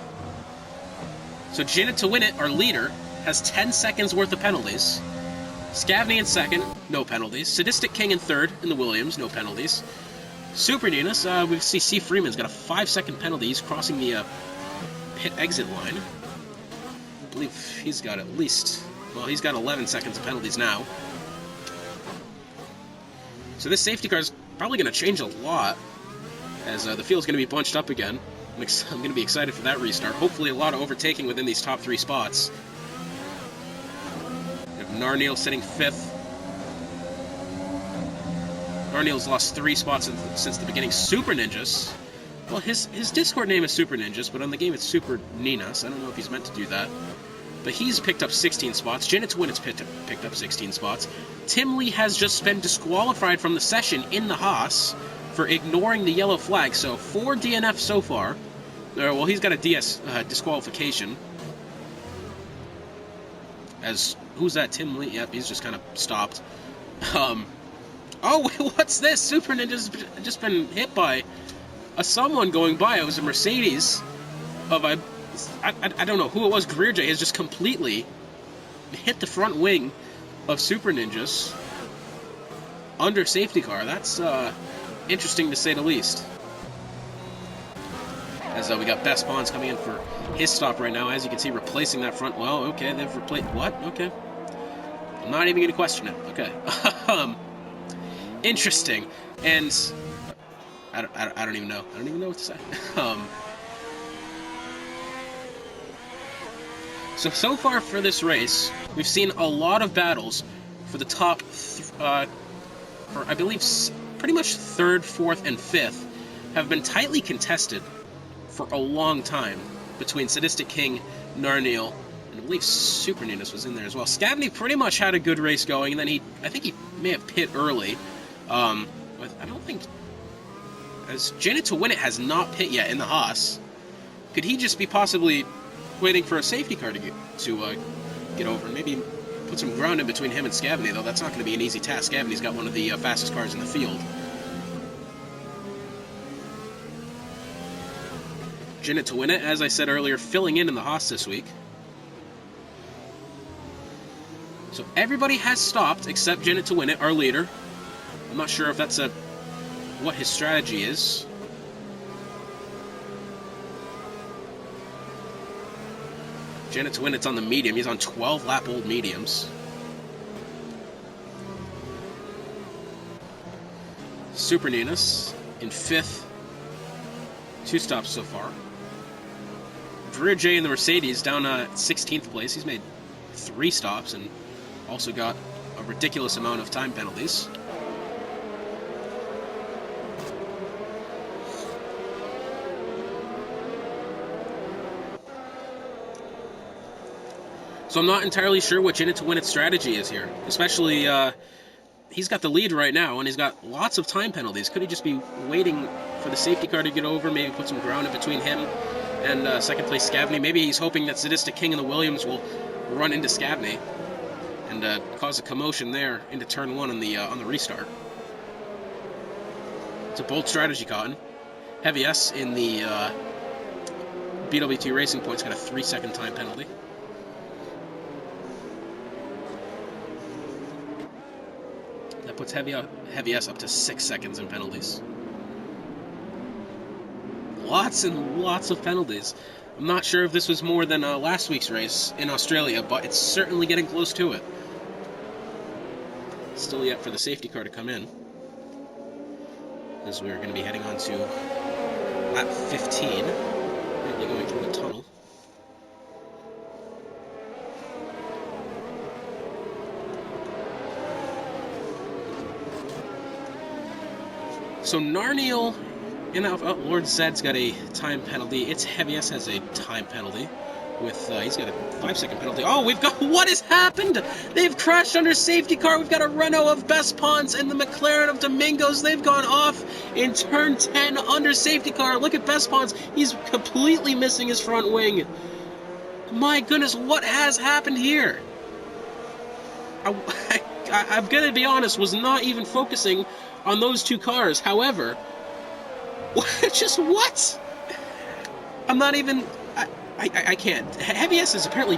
So Janet to win it, our leader, has 10 seconds worth of penalties. Scavney in 2nd, no penalties. Sadistic King in 3rd in the Williams, no penalties. Super Ninus, we see C. Freeman's got a 5-second penalty. He's crossing the pit exit line. I believe he's got at least... Well, he's got 11 seconds of penalties now. So this safety car is probably going to change a lot, as the field's going to be bunched up again. I'm going to be excited for that restart. Hopefully a lot of overtaking within these top 3 spots. We have Narniel sitting 5th. Narniel's lost 3 spots since the beginning. Super Ninjas. Well, his Discord name is Super Ninjas, but on the game it's Super Ninas. I don't know if he's meant to do that. But he's picked up 16 spots. Janet to win it's picked up 16 spots. Tim Lee has just been disqualified from the session in the Haas for ignoring the yellow flag. So 4 DNFs so far. Well, he's got a disqualification. As who's that? Tim Lee? Yep, he's just kind of stopped. Oh, what's this? Super Ninja's just been hit by someone going by. It was a Mercedes of I don't know who it was. Greer J has just completely hit the front wing of Super Ninjas under safety car. That's interesting to say the least. As we got Best Bonds coming in for his stop right now. As you can see, replacing that front. Well, okay, they've replaced... What? Okay. I'm not even going to question it. Okay. Interesting. And... I don't even know. I don't even know what to say. So far for this race, we've seen a lot of battles for the top... I believe pretty much 3rd, 4th, and 5th have been tightly contested for a long time between Sadistic King, Narniel, and I believe Super Ninus was in there as well. Scavney pretty much had a good race going, and then I think he may have pit early. But I don't think... As Janet to win it has not pit yet in the Haas. Could he just be possibly waiting for a safety car to get over? Maybe put some ground in between him and Scavney, though that's not going to be an easy task. Scavney's got one of the fastest cars in the field. Janet to win it, as I said earlier, filling in the Haas this week. So everybody has stopped except Janet to win it, our leader. I'm not sure if that's what his strategy is. Janet to win it's on the medium. He's on 12-lap-old mediums. Super Ninus in 5th. 2 stops so far. Dreer J in the Mercedes down 16th place. He's made 3 stops and also got a a ridiculous amount of time penalties. So I'm not entirely sure what Jinit to win its strategy is here. Especially, he's got the lead right now, and he's got lots of time penalties. Could he just be waiting for the safety car to get over, maybe put some ground in between him and second place Scavney? Maybe he's hoping that Sadistic King and the Williams will run into Scavney and cause a commotion there into turn 1 on the restart. It's a bold strategy, Cotton. Heavy S in the BWT Racing Point's got a 3-second time penalty. That puts Heavy S up to 6 seconds in penalties. Lots and lots of penalties. I'm not sure if this was more than last week's race in Australia, but it's certainly getting close to it. Still yet for the safety car to come in, as we're going to be heading on to lap 15, currently going through the tunnel. So Narniel in Lord Zed's got a time penalty. It's Heavy S has a time penalty with he's got a 5-second penalty. Oh, we've got, what has happened? They've crashed under safety car. We've got a Renault of Best Pons and the McLaren of Domingos. They've gone off in turn 10 under safety car. Look at Best Pons. He's completely missing his front wing. My goodness, what has happened here? I'm gonna be honest, was not even focusing on those two cars. However, just what? I'm not even... I can't. Heavy S is apparently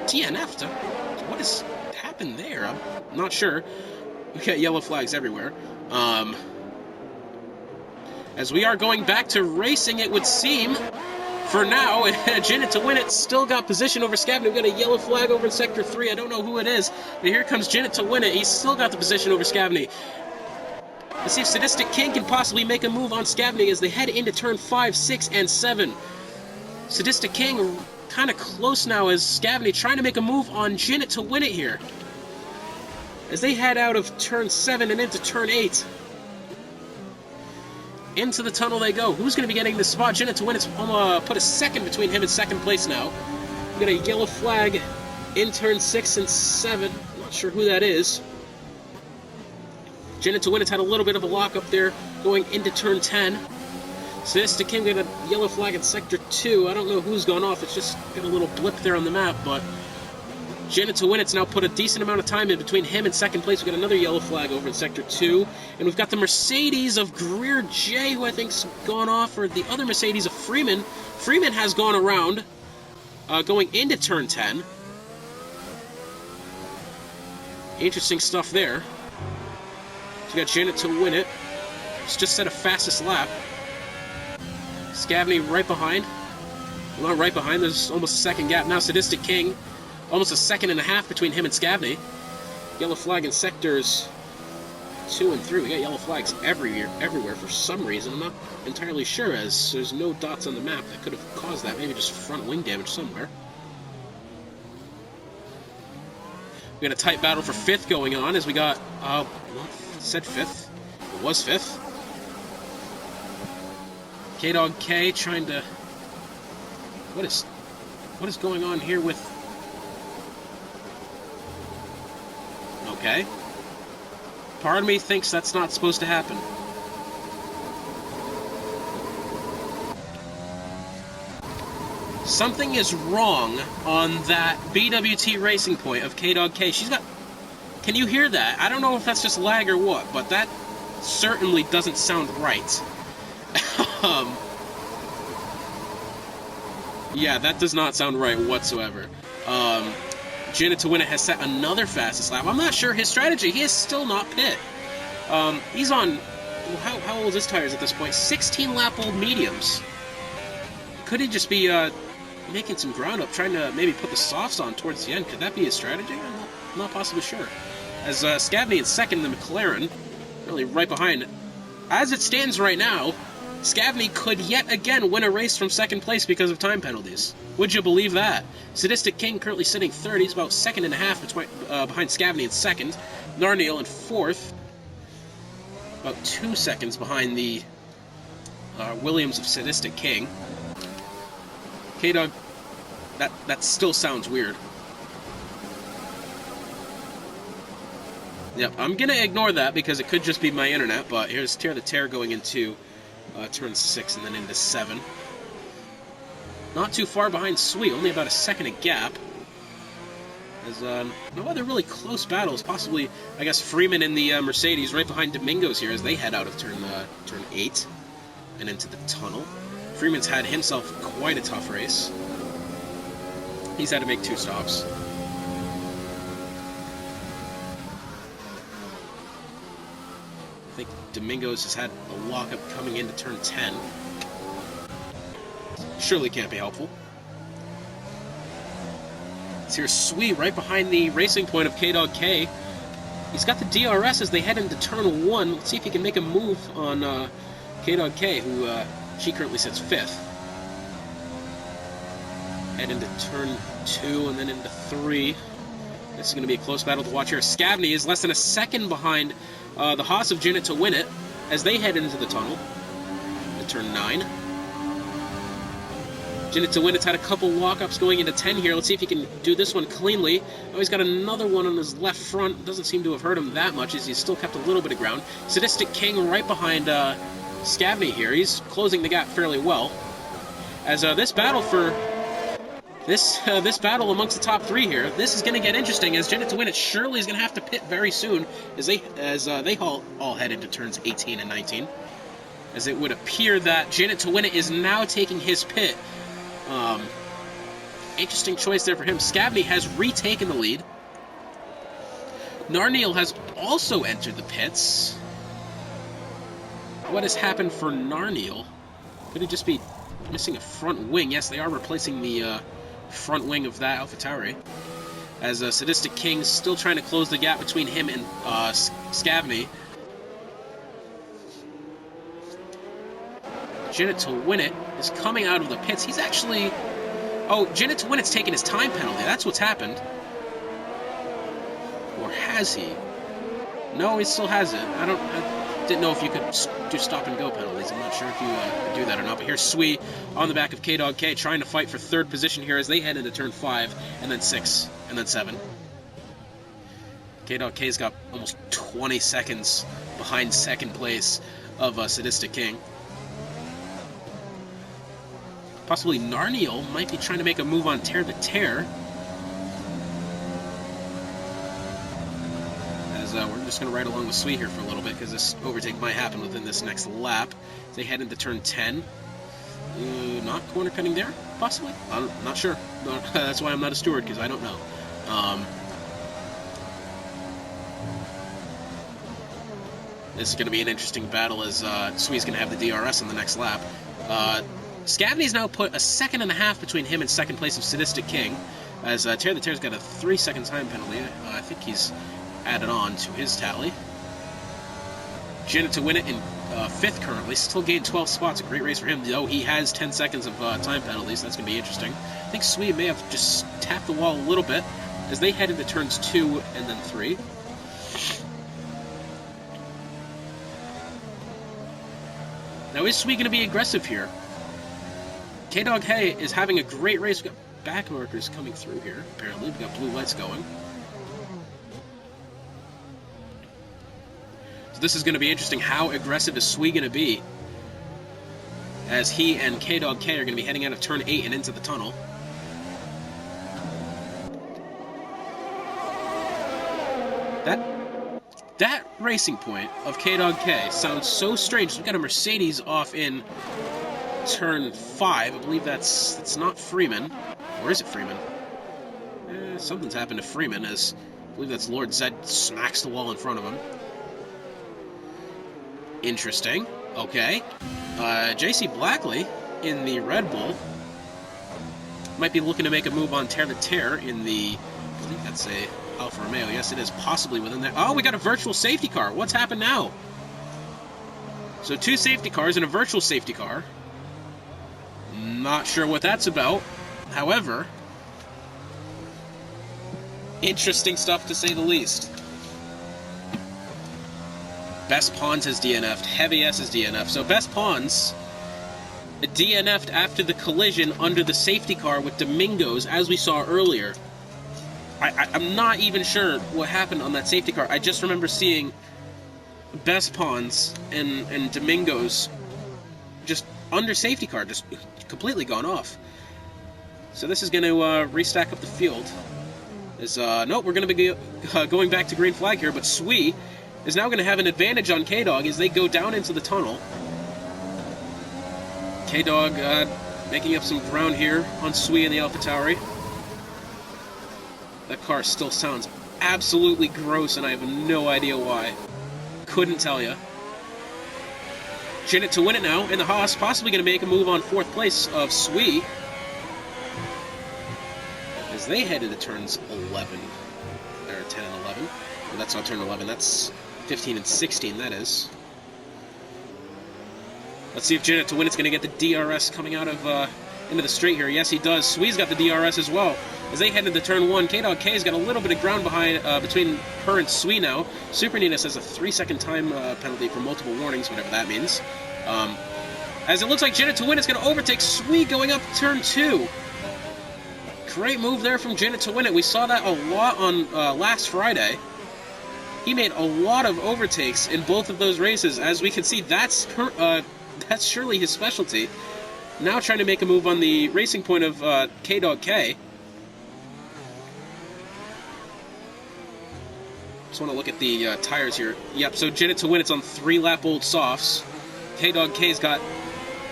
DNF'd. What has happened there? I'm not sure. We got yellow flags everywhere. As we are going back to racing, it would seem, for now, Jinit to win it, still got position over Scavney. We've got a yellow flag over in Sector 3. I don't know who it is, but here comes Jinit to win it. He's still got the position over Scavney. Let's see if Sadistic King can possibly make a move on Scavney as they head into turn 5, 6, and 7. Sadistic King kind of close now as Scavney trying to make a move on Jinit to win it here. As they head out of turn 7 and into turn 8. Into the tunnel they go. Who's going to be getting this spot? Jinit to win it's put a second between him and second place now. We got a yellow flag in turn 6 and 7. Not sure who that is. Jinit to win it's had a little bit of a lock up there going into turn 10. Sadistic King got a yellow flag in Sector 2. I don't know who's gone off. It's just got a little blip there on the map, but Jinit to win it's now put a decent amount of time in between him and second place. We've got another yellow flag over in Sector 2. And we've got the Mercedes of Greer J, who I think's gone off, or the other Mercedes of Freeman. Freeman has gone around, going into turn 10. Interesting stuff there. So we got Jinit to win it. It's just set a fastest lap. Scavney right behind. Well, not right behind, there's almost a second gap. Now Sadistic King, almost a second and a half between him and Scavney. Yellow flag in sectors 2 and 3. We got yellow flags everywhere for some reason. I'm not entirely sure, as there's no dots on the map that could have caused that. Maybe just front wing damage somewhere. We got a tight battle for 5th going on as we got, well, it said 5th. It was 5th. K-Dog K trying to... What is going on here with... Okay. Part of me thinks that's not supposed to happen. Something is wrong on that BWT Racing Point of K-Dog K. She's got... Can you hear that? I don't know if that's just lag or what, but that certainly doesn't sound right. Yeah, that does not sound right whatsoever. Jinit to win it has set another fastest lap. I'm not sure his strategy. He is still not pit. He's on... Well, how old is his tires at this point? 16-lap-old mediums. Could he just be making some ground up, trying to maybe put the softs on towards the end? Could that be his strategy? I'm not possibly sure. As Scavney in second, the McLaren, really right behind. As it stands right now, Scavney could yet again win a race from second place because of time penalties. Would you believe that? Sadistic King currently sitting third. He's about second and a half behind Scavney in second. Narniel in fourth. About 2 seconds behind the Williams of Sadistic King. K-Dog, that still sounds weird. Yep, I'm going to ignore that because it could just be my internet, but here's Tear the Tear going into turn 6 and then into 7. Not too far behind Sweet, only about a second a gap. There's no other really close battles, possibly, I guess, Freeman in the Mercedes right behind Domingos here as they head out of turn 8 and into the tunnel. Freeman's had himself quite a tough race. He's had to make 2 stops. I think Domingos has had a lockup coming into turn 10. Surely can't be helpful. Here's Sui right behind the racing point of K-Dog K. He's got the DRS as they head into turn 1. Let's see if he can make a move on K-Dog K, who she currently sits 5th. Head into turn 2 and then into 3. This is going to be a close battle to watch here. Scavney is less than a second behind the Haas of Jinnit to win it as they head into the tunnel at turn 9. Jinnit to win it's had a couple walk-ups going into 10 here. Let's see if he can do this one cleanly. Oh, he's got another one on his left front. Doesn't seem to have hurt him that much as he's still kept a little bit of ground. Sadistic King right behind Scavney here. He's closing the gap fairly well. As this battle for this battle amongst the top 3 here, this is going to get interesting as Jinnit to win it surely is going to have to pit very soon as they all head into turns 18 and 19. As it would appear that Jinnit to win it is now taking his pit. Interesting choice there for him. Scavney has retaken the lead. Narniel has also entered the pits. What has happened for Narniel? Could it just be missing a front wing? Yes, they are replacing the front wing of that AlphaTauri. As Sadistic King still trying to close the gap between him and Scavney. Jinnit to win it is coming out of the pits. He's actually... Oh, Jinnit to win it's taken his time penalty. That's what's happened. Or has he? No, he still has it. I didn't know if you could do stop-and-go penalties. I'm not sure if you could do that or not. But here's Sui on the back of K-Dog K trying to fight for 3rd position here as they head into turn 5, and then 6, and then 7. K-Dog K's got almost 20 seconds behind 2nd place of Sadistic King. Possibly Narniel might be trying to make a move on Tear the Tear. As we're just going to ride along with Sui here for a little bit because this overtake might happen within this next lap. They head into turn 10. Not corner cutting there? Possibly? I'm not sure. That's why I'm not a steward because I don't know. This is going to be an interesting battle as Sui's going to have the DRS on the next lap. Scavney's now put a second and a half between him and 2nd place of Sadistic King, as Tear the Tear's got a 3-second time penalty. I think he's added on to his tally. Jinnit to win it in 5th currently, still gained 12 spots. A great race for him, though he has 10 seconds of time penalties. That's going to be interesting. I think Sui may have just tapped the wall a little bit as they head into turns 2 and then 3. Now, is Sui going to be aggressive here? K-Dog Hay is having a great race. We've got back markers coming through here, apparently. We've got blue lights going. So this is going to be interesting. How aggressive is Sui going to be? As he and K-Dog K are going to be heading out of turn 8 and into the tunnel. That racing point of K-Dog K sounds so strange. We've got a Mercedes off in turn 5. I believe that's not Freeman. Or is it Freeman? Something's happened to Freeman as I believe that's Lord Zed smacks the wall in front of him. Interesting. Okay. JC Blackley in the Red Bull might be looking to make a move on Tear the Tear in the... I believe that's a Alfa Romeo. Yes, it is possibly within there. Oh, we got a virtual safety car. What's happened now? So 2 safety cars and a virtual safety car. Not sure what that's about. However, interesting stuff to say the least. Best Pawns has DNF'd. Heavy S has DNF'd. So Best Pawns DNF'd after the collision under the safety car with Domingos, as we saw earlier. I'm not even sure what happened on that safety car. I just remember seeing Best Pawns and Domingos just under safety car, just completely gone off. So this is going to restack up the field. Nope, we're going to be going back to green flag here, but Sui is now going to have an advantage on K-Dog as they go down into the tunnel. K-Dog making up some ground here on Sui in the AlphaTauri. That car still sounds absolutely gross, and I have no idea why. Couldn't tell you. Jinnit to win it now, and the Haas possibly going to make a move on 4th place of Sui as they head into turns 11. Or 10 and 11. Well, that's not turn 11, that's 15 and 16, that is. Let's see if Jinnit to win it's going to get the DRS coming out of into the straight here. Yes, he does. Sui's got the DRS as well. As they head into turn 1, K-Dog K's got a little bit of ground behind between her and Sui now. Super Ninas has a 3-second time penalty for multiple warnings, whatever that means. As it looks like Jinnit to win is going to overtake Sui going up turn 2. Great move there from Jinnit to win it. We saw that a lot on last Friday. He made a lot of overtakes in both of those races. As we can see, that's surely his specialty. Now trying to make a move on the racing point of K-Dog K. Just want to look at the tires here. Yep, so Jinnit to win, it's on 3-lap old softs. K-Dog K's got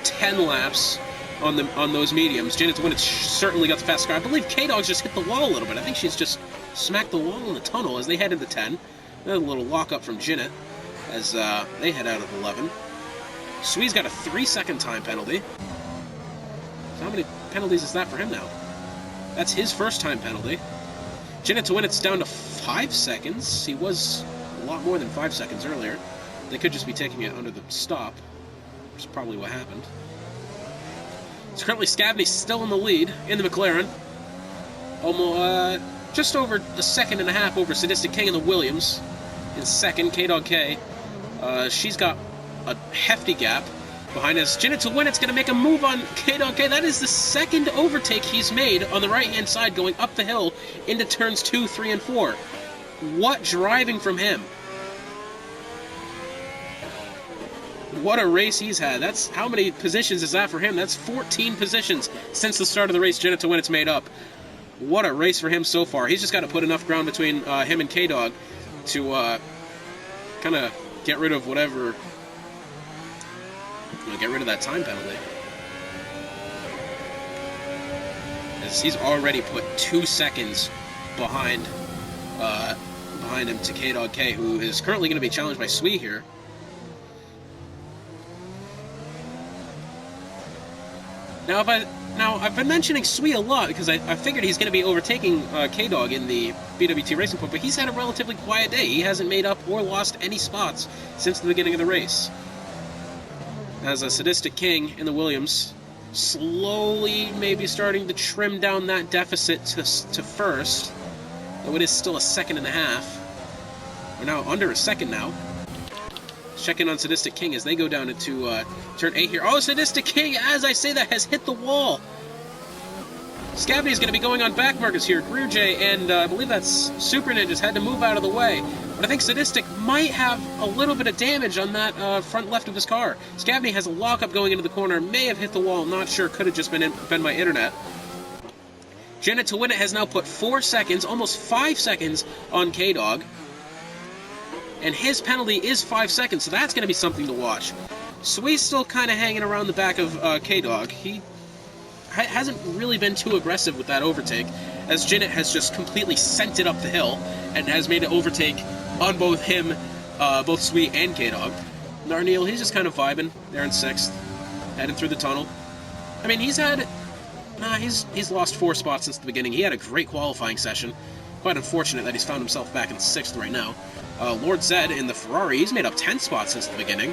10 laps on those mediums. Jinnit to win, it's certainly got the fast car. I believe K-Dog's just hit the wall a little bit. I think she's just smacked the wall in the tunnel as they head into 10. Another little lock-up from Jinnit as they head out of 11. Sui's got a 3-second time penalty. So how many penalties is that for him now? That's his first time penalty. Jinnit to win, it's down to 5 seconds. He was a lot more than 5 seconds earlier. They could just be taking it under the stop, which is probably what happened. So currently Scavney still in the lead in the McLaren. Almost just over a second and a half over Sadistic King in the Williams. In second, K-Dog K. She's got a hefty gap behind us. Jinnit to win, it's going to make a move on K-Dog K. That is the second overtake he's made on the right-hand side going up the hill into turns 2, 3, and 4. What driving from him. What a race he's had. That's how many positions is that for him? That's 14 positions since the start of the race Jinnit to win it's made up. What a race for him so far. He's just got to put enough ground between him and K-Dog to kind of get rid of whatever... get rid of that time penalty. As he's already put 2 seconds behind him to K-Dog K, who is currently going to be challenged by Sui here. Now, I've been mentioning Sui a lot because I figured he's going to be overtaking K-Dog in the BWT Racing Point, but he's had a relatively quiet day. He hasn't made up or lost any spots since the beginning of the race. As a Sadistic King in the Williams, slowly maybe starting to trim down that deficit to first, though it is still a second and a half. We're now under a second now. Check in on Sadistic King as they go down into turn 8 here. Oh, Sadistic King, as I say that, has hit the wall. Scavney is going to be going on back markers here. Gruge and I believe that's Super Ninjas had to move out of the way. But I think Sadistic might have a little bit of damage on that front left of his car. Scavney has a lockup going into the corner. May have hit the wall. Not sure. Could have just been my internet. Jinnit to win it has now put 4 seconds, almost 5 seconds on K-Dog. And his penalty is 5 seconds, so that's going to be something to watch. Sui's still kind of hanging around the back of K-Dog. He hasn't really been too aggressive with that overtake, as Jinnit has just completely sent it up the hill and has made an overtake on both him, both Sui and K-Dog. Narneal, he's just kind of vibing there in 6th, heading through the tunnel. I mean, he's lost 4 spots since the beginning. He had a great qualifying session. Quite unfortunate that he's found himself back in 6th right now. Lord Zed in the Ferrari, he's made up 10 spots since the beginning.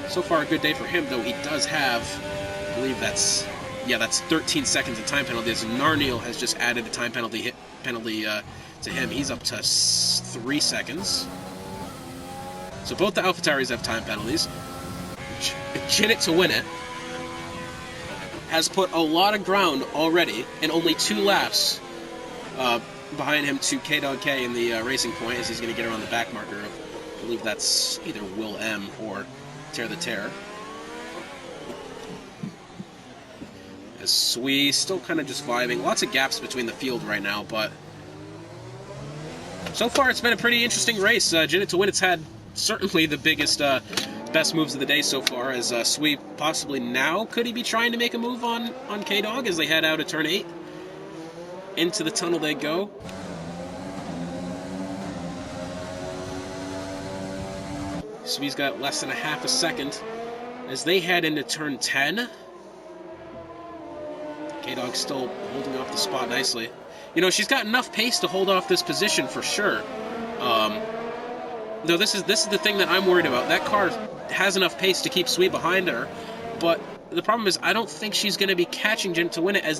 So far, a good day for him, though he does have, I believe that's 13 seconds of time penalty. As Narniel has just added a time penalty to him. He's up to 3 seconds. So both the AlphaTauris have time penalties. Jinnit to win it has put a lot of ground already in only 2 laps behind him to K-Dog K in the racing point, as he's going to get around the back marker of, I believe that's either Will M or Tear the Tear. As Sui still kind of just vibing. Lots of gaps between the field right now, but so far it's been a pretty interesting race. Jinnit to win it's had certainly the biggest, best moves of the day so far, as Sui possibly now, could he be trying to make a move on K-Dog as they head out of turn 8? Into the tunnel they go. Sui's got less than a half a second as they head into turn 10. K-Dog's still holding off the spot nicely. You know, she's got enough pace to hold off this position for sure. Though this is the thing that I'm worried about. That car has enough pace to keep Sui behind her, but the problem is I don't think she's going to be catching Jinnit to win it, as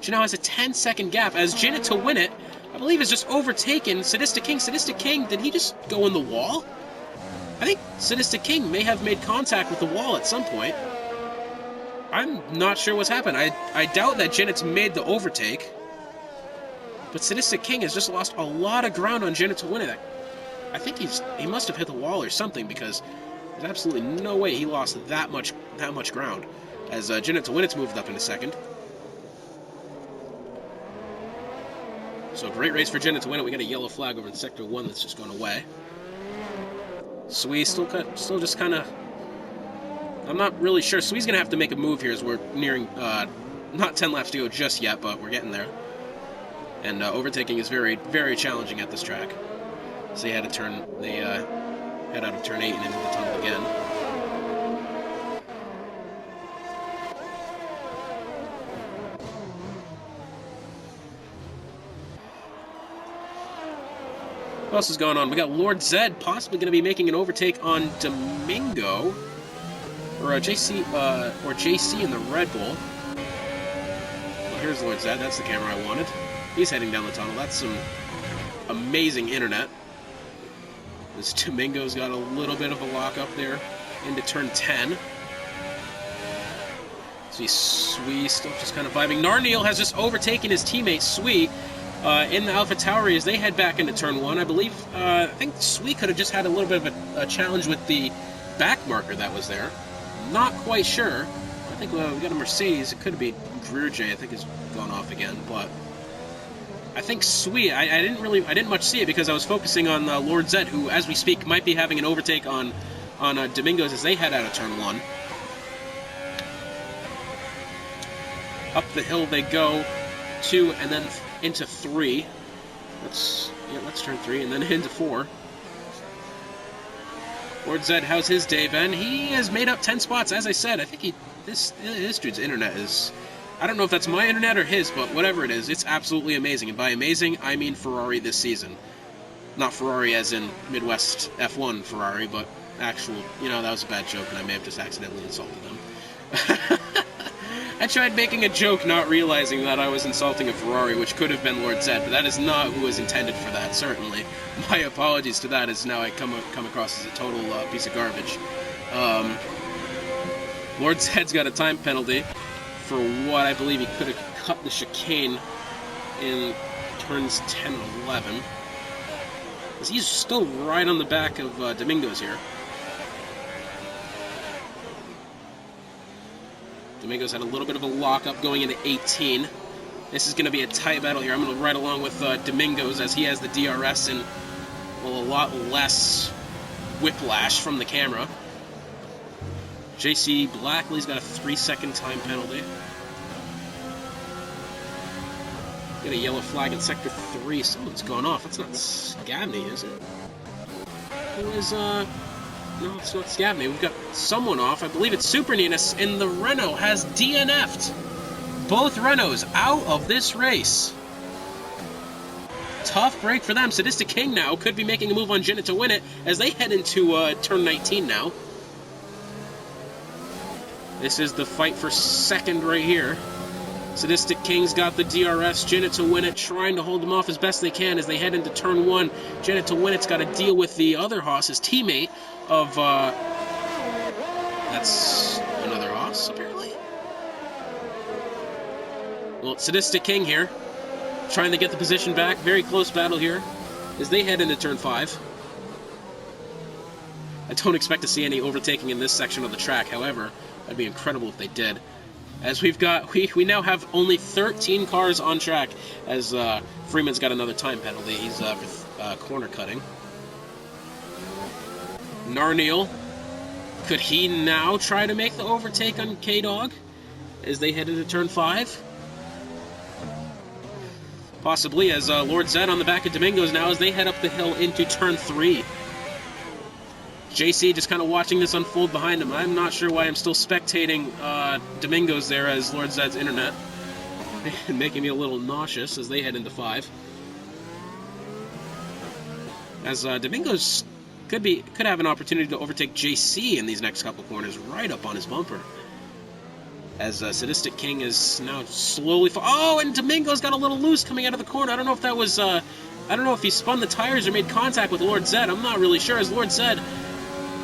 she now has a 10-second gap, as Jinnit to win it, I believe, is just overtaken Sadistic King. Sadistic King, did he just go in the wall? I think Sadistic King may have made contact with the wall at some point. I'm not sure what's happened. I doubt that Jinnit's made the overtake, but Sadistic King has just lost a lot of ground on Jinnit to win it. I think he must have hit the wall or something, because there's absolutely no way he lost that much ground. As Jinnit to win it's moved up in a second. So great race for Jinnit to win it. We got a yellow flag over in Sector 1 that's just gone away. Sui still just kind of, I'm not really sure. Sui's going to have to make a move here as we're nearing, not 10 laps to go just yet, but we're getting there. And overtaking is very, very challenging at this track. So they head out of turn 8 and into the tunnel again. What else is going on? We got Lord Zed possibly going to be making an overtake on Domingo, or JC in the Red Bull. Well, here's Lord Zed. That's the camera I wanted. He's heading down the tunnel. That's some amazing internet. This Domingo's got a little bit of a lock up there into turn 10. Sui still just kind of vibing. Narniel has just overtaken his teammate Sui in the AlphaTauri as they head back into turn 1. I believe, I think Sui could have just had a little bit of a challenge with the back marker that was there. Not quite sure. I think we got a Mercedes. It could be Greer J, I think, has gone off again, but I think Sui, I didn't much see it because I was focusing on Lord Zed, who, as we speak, might be having an overtake on Domingos as they head out of turn 1. Up the hill they go, 2, and then into 3. Let's turn 3, and then into 4. Lord Zed, how's his day been? He has made up 10 spots, as I said. I think this dude's internet is, I don't know if that's my internet or his, but whatever it is, it's absolutely amazing. And by amazing, I mean Ferrari this season. Not Ferrari as in Midwest F1 Ferrari, but actual, that was a bad joke, and I may have just accidentally insulted them. I tried making a joke, not realizing that I was insulting a Ferrari, which could have been Lord Zed, but that is not who was intended for that, certainly. My apologies to that, as now I come across as a total piece of garbage. Lord Zed's got a time penalty for what I believe he could have cut the chicane in turns 10 and 11. Because he's still right on the back of Domingos here. Domingos had a little bit of a lock-up going into 18. This is going to be a tight battle here. I'm going to ride along with Domingos as he has the DRS and, well, a lot less whiplash from the camera. JC Blackley's got a 3-second time penalty. Got a yellow flag in Sector 3. Someone's gone off. That's not Scabney, is it? Who is, no, it's not Scabney. We've got someone off. I believe it's Super Ninus, and the Renault has DNF'd. Both Renaults out of this race. Tough break for them. Sadistic King now could be making a move on Jinnit to win it as they head into turn 19 now. This is the fight for second right here. Sadistic King's got the DRS. Janet to win it, trying to hold him off as best they can as they head into turn 1. Janet to win it's got to deal with the other Haas, his teammate of, that's another Haas, apparently. Well, it's Sadistic King here, trying to get the position back. Very close battle here as they head into turn 5. I don't expect to see any overtaking in this section of the track, however, that'd be incredible if they did. As we now have only 13 cars on track, as Freeman's got another time penalty. He's corner cutting. Narniel, could he now try to make the overtake on K-Dog as they head into turn 5? Possibly, as Lord Zed on the back of Domingos now as they head up the hill into turn 3. JC just kind of watching this unfold behind him. I'm not sure why I'm still spectating Domingos there as Lord Zed's internet. Making me a little nauseous as they head into 5. As Domingos could have an opportunity to overtake JC in these next couple corners right up on his bumper. As Sadistic King is now slowly... Oh, and Domingos got a little loose coming out of the corner. I don't know if that was... I don't know if he spun the tires or made contact with Lord Zed. I'm not really sure. As Lord Zed...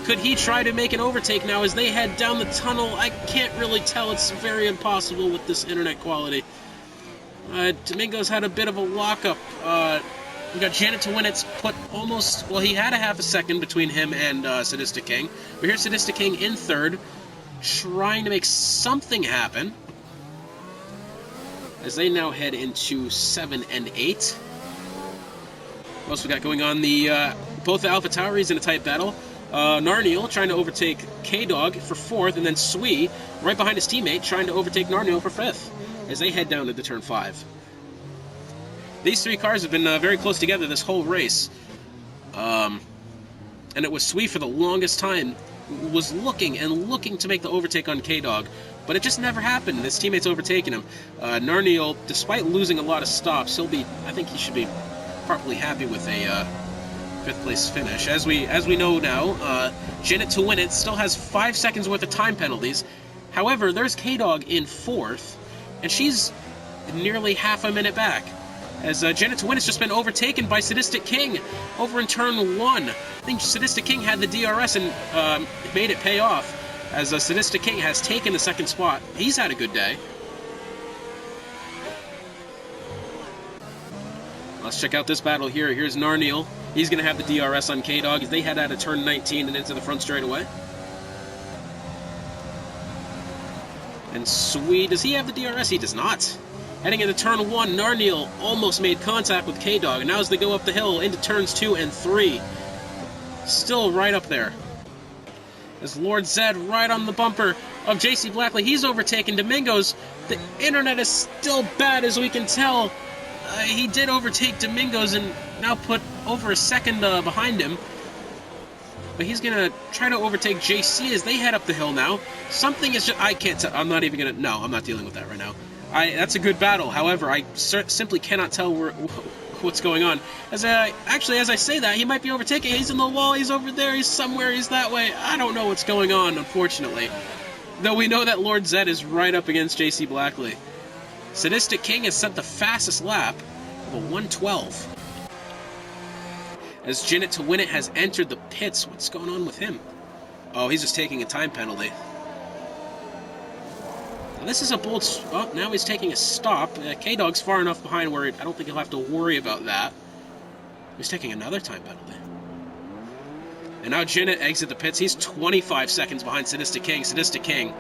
Could he try to make an overtake now as they head down the tunnel? I can't really tell. It's very impossible with this internet quality. Domingos had a bit of a lockup. We got Janet to win. It's put almost... Well, he had a half a second between him and Sadistic King. But here's Sadistic King in third, trying to make something happen. As they now head into 7 and 8. What else we got going on? Both the Alpha Tauris in a tight battle. Narniel trying to overtake K-Dog for 4th, and then Sui right behind his teammate trying to overtake Narniel for 5th as they head down into turn 5. These 3 cars have been very close together this whole race. And it was Sui for the longest time was looking to make the overtake on K-Dog, but it just never happened. His teammate's overtaking him. Narniel, despite losing a lot of stops, I think he should be probably happy with a 5th place finish. As we know now, Janet to win it still has 5 seconds worth of time penalties. However, there's K-Dog in 4th, and she's nearly half a minute back. As Janet to win has just been overtaken by Sadistic King over in turn 1. I think Sadistic King had the DRS and made it pay off. As Sadistic King has taken the 2nd spot. He's had a good day. Let's check out this battle here. Here's Narniel. He's going to have the DRS on K-Dog as they head out of turn 19 and into the front straightaway. And Sui, does he have the DRS? He does not. Heading into turn 1, Narniel almost made contact with K-Dog. And now as they go up the hill into turns 2 and 3. Still right up there. As Lord Zed right on the bumper of JC Blackley. He's overtaken Domingos. The internet is still bad as we can tell. He did overtake Domingos and now put over a second behind him. But he's going to try to overtake JC as they head up the hill now. Something is just... I can't tell. I'm not even going to... No, I'm not dealing with that right now. That's a good battle. However, I simply cannot tell what's going on. Actually, as I say that, he might be overtaken. He's in the wall. He's over there. He's somewhere. He's that way. I don't know what's going on, unfortunately. Though we know that Lord Zed is right up against JC Blackley. Sadistic King has set the fastest lap of a 1:12. As Janet to win it has entered the pits. What's going on with him? Oh, he's just taking a time penalty. Now, this is a bold... Oh, now he's taking a stop. K-Dog's far enough behind where I don't think he'll have to worry about that. He's taking another time penalty. And now Janet exits the pits. He's 25 seconds behind Sadistic King. Sadistic King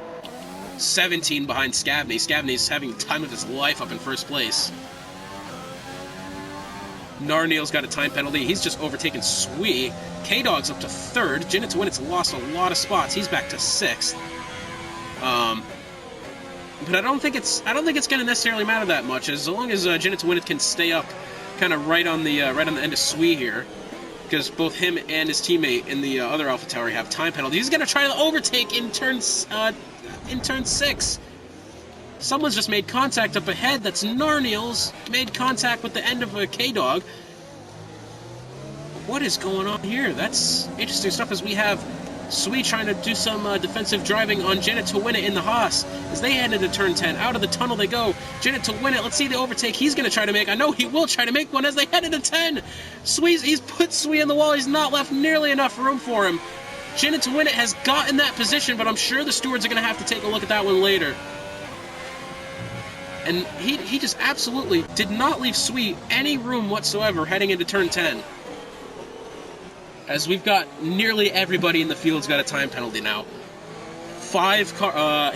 17 behind Scavney. Scavney's having the time of his life up in first place. Narniel's got a time penalty. He's just overtaken Sui. K-Dog's up to 3rd. Janet to win it's lost a lot of spots. He's back to 6th. But I don't think it's going to necessarily matter that much as long as Janet to win it can stay up, kind of right on the end of Sui here, because both him and his teammate in the other Alpha Tower have time penalties. He's going to try to overtake in turn 6. Someone's just made contact up ahead. That's Narniel's made contact with the end of a K-Dog. What is going on here? That's interesting stuff as we have Sui trying to do some defensive driving on Janet to win it in the Haas as they head into turn 10. Out of the tunnel they go. Janet to win it. Let's see the overtake he's going to try to make. I know he will try to make one as they head into 10. He's put Sui in the wall. He's not left nearly enough room for him. Janet to win it has gotten that position, but I'm sure the stewards are going to have to take a look at that one later. And he just absolutely did not leave Sui any room whatsoever heading into turn 10. As we've got nearly everybody in the field's got a time penalty now. We've got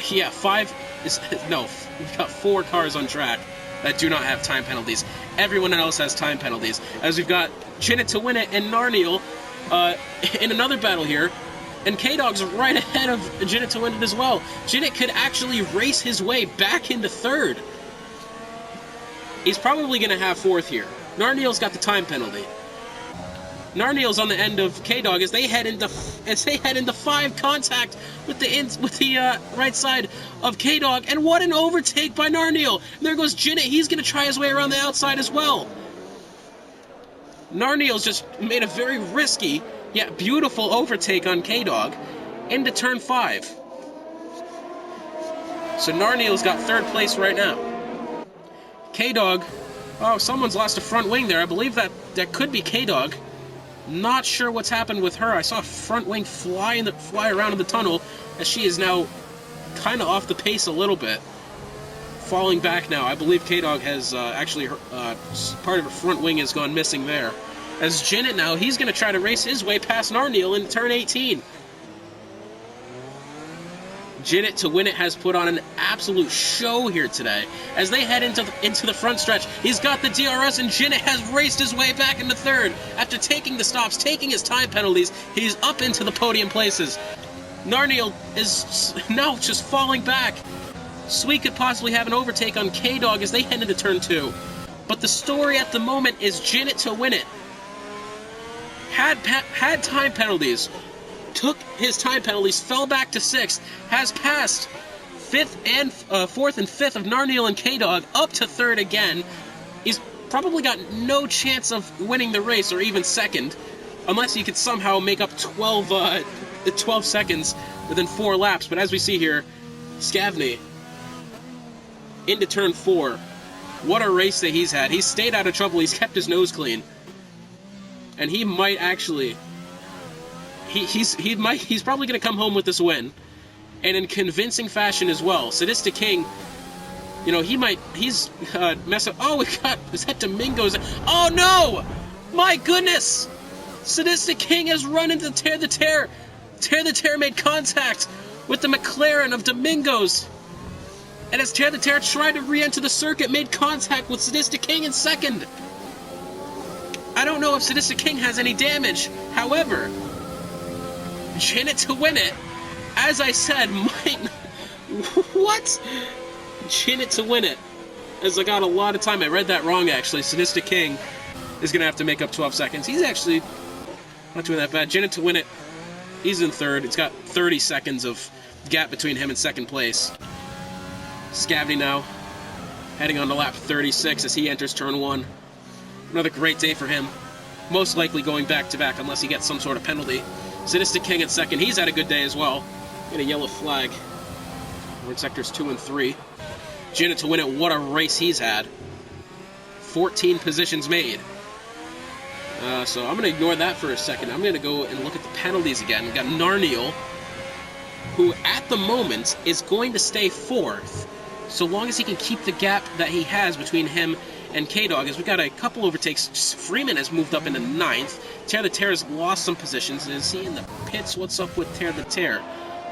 4 cars on track that do not have time penalties. Everyone else has time penalties. As we've got Janet to win it and Narniel in another battle here. And K-Dog's right ahead of Janet to win it as well. Janet could actually race his way back into 3rd. He's probably going to have 4th here. Narniel's got the time penalty. Narniel's on the end of K-Dog as they head into 5 contact with the right side of K-Dog, and what an overtake by Narniel! And there goes Jinnit. He's going to try his way around the outside as well. Narniel's just made a very risky yet beautiful overtake on K-Dog into turn 5. So Narniel's got 3rd place right now. K-Dog, oh, someone's lost a front wing there. I believe that could be K-Dog. Not sure what's happened with her. I saw a front wing fly around in the tunnel as she is now kind of off the pace a little bit. Falling back now. I believe K-Dog has actually part of her front wing has gone missing there. As Jinnit now, he's going to try to race his way past Narniel in turn 18. Jinnit to win it has put on an absolute show here today. As they head into the front stretch, he's got the DRS, and Jinnit has raced his way back into 3rd. After taking the stops, taking his time penalties, he's up into the podium places. Narniel is now just falling back. Sweet could possibly have an overtake on K-Dog as they head into turn 2. But the story at the moment is Jinnit to win it. Had time penalties. Took his time penalties, fell back to 6th, has passed 4th and 5th of Narniel and K-Dog, up to 3rd again. He's probably got no chance of winning the race or even 2nd, unless he could somehow make up 12 seconds within 4 laps. But as we see here, Scavney into turn 4. What a race that he's had. He's stayed out of trouble. He's kept his nose clean. And he might actually... He's probably going to come home with this win, and in convincing fashion as well. Sadistic King, you know, he's messed up. Oh, is that Domingo's? Oh no! My goodness! Sadistic King has run into Tear the Tear. Tear the Tear made contact with the McLaren of Domingos, and as Tear the Tear tried to re-enter the circuit, made contact with Sadistic King in 2nd. I don't know if Sadistic King has any damage. However, Janet to win it, as I said, might... What? Janet to win it. As I got a lot of time. I read that wrong, actually. Sadistic King is going to have to make up 12 seconds. He's actually not doing that bad. Janet to win it. He's in 3rd. It's got 30 seconds of gap between him and 2nd place. Scavney now heading on to lap 36 as he enters turn 1. Another great day for him. Most likely going back-to-back unless he gets some sort of penalty. Sadistic King at 2nd. He's had a good day as well. Get a yellow flag. We're in sectors 2 and 3. Janet to win it. What a race he's had. 14 positions made. So I'm going to ignore that for a second. I'm going to go and look at the penalties again. We've got Narniel, who at the moment is going to stay 4th, so long as he can keep the gap that he has between him and K-Dog. As we've got a couple overtakes. Freeman has moved up into 9th. Tear the Tear has lost some positions. Is he in the pits? What's up with Tear the Tear?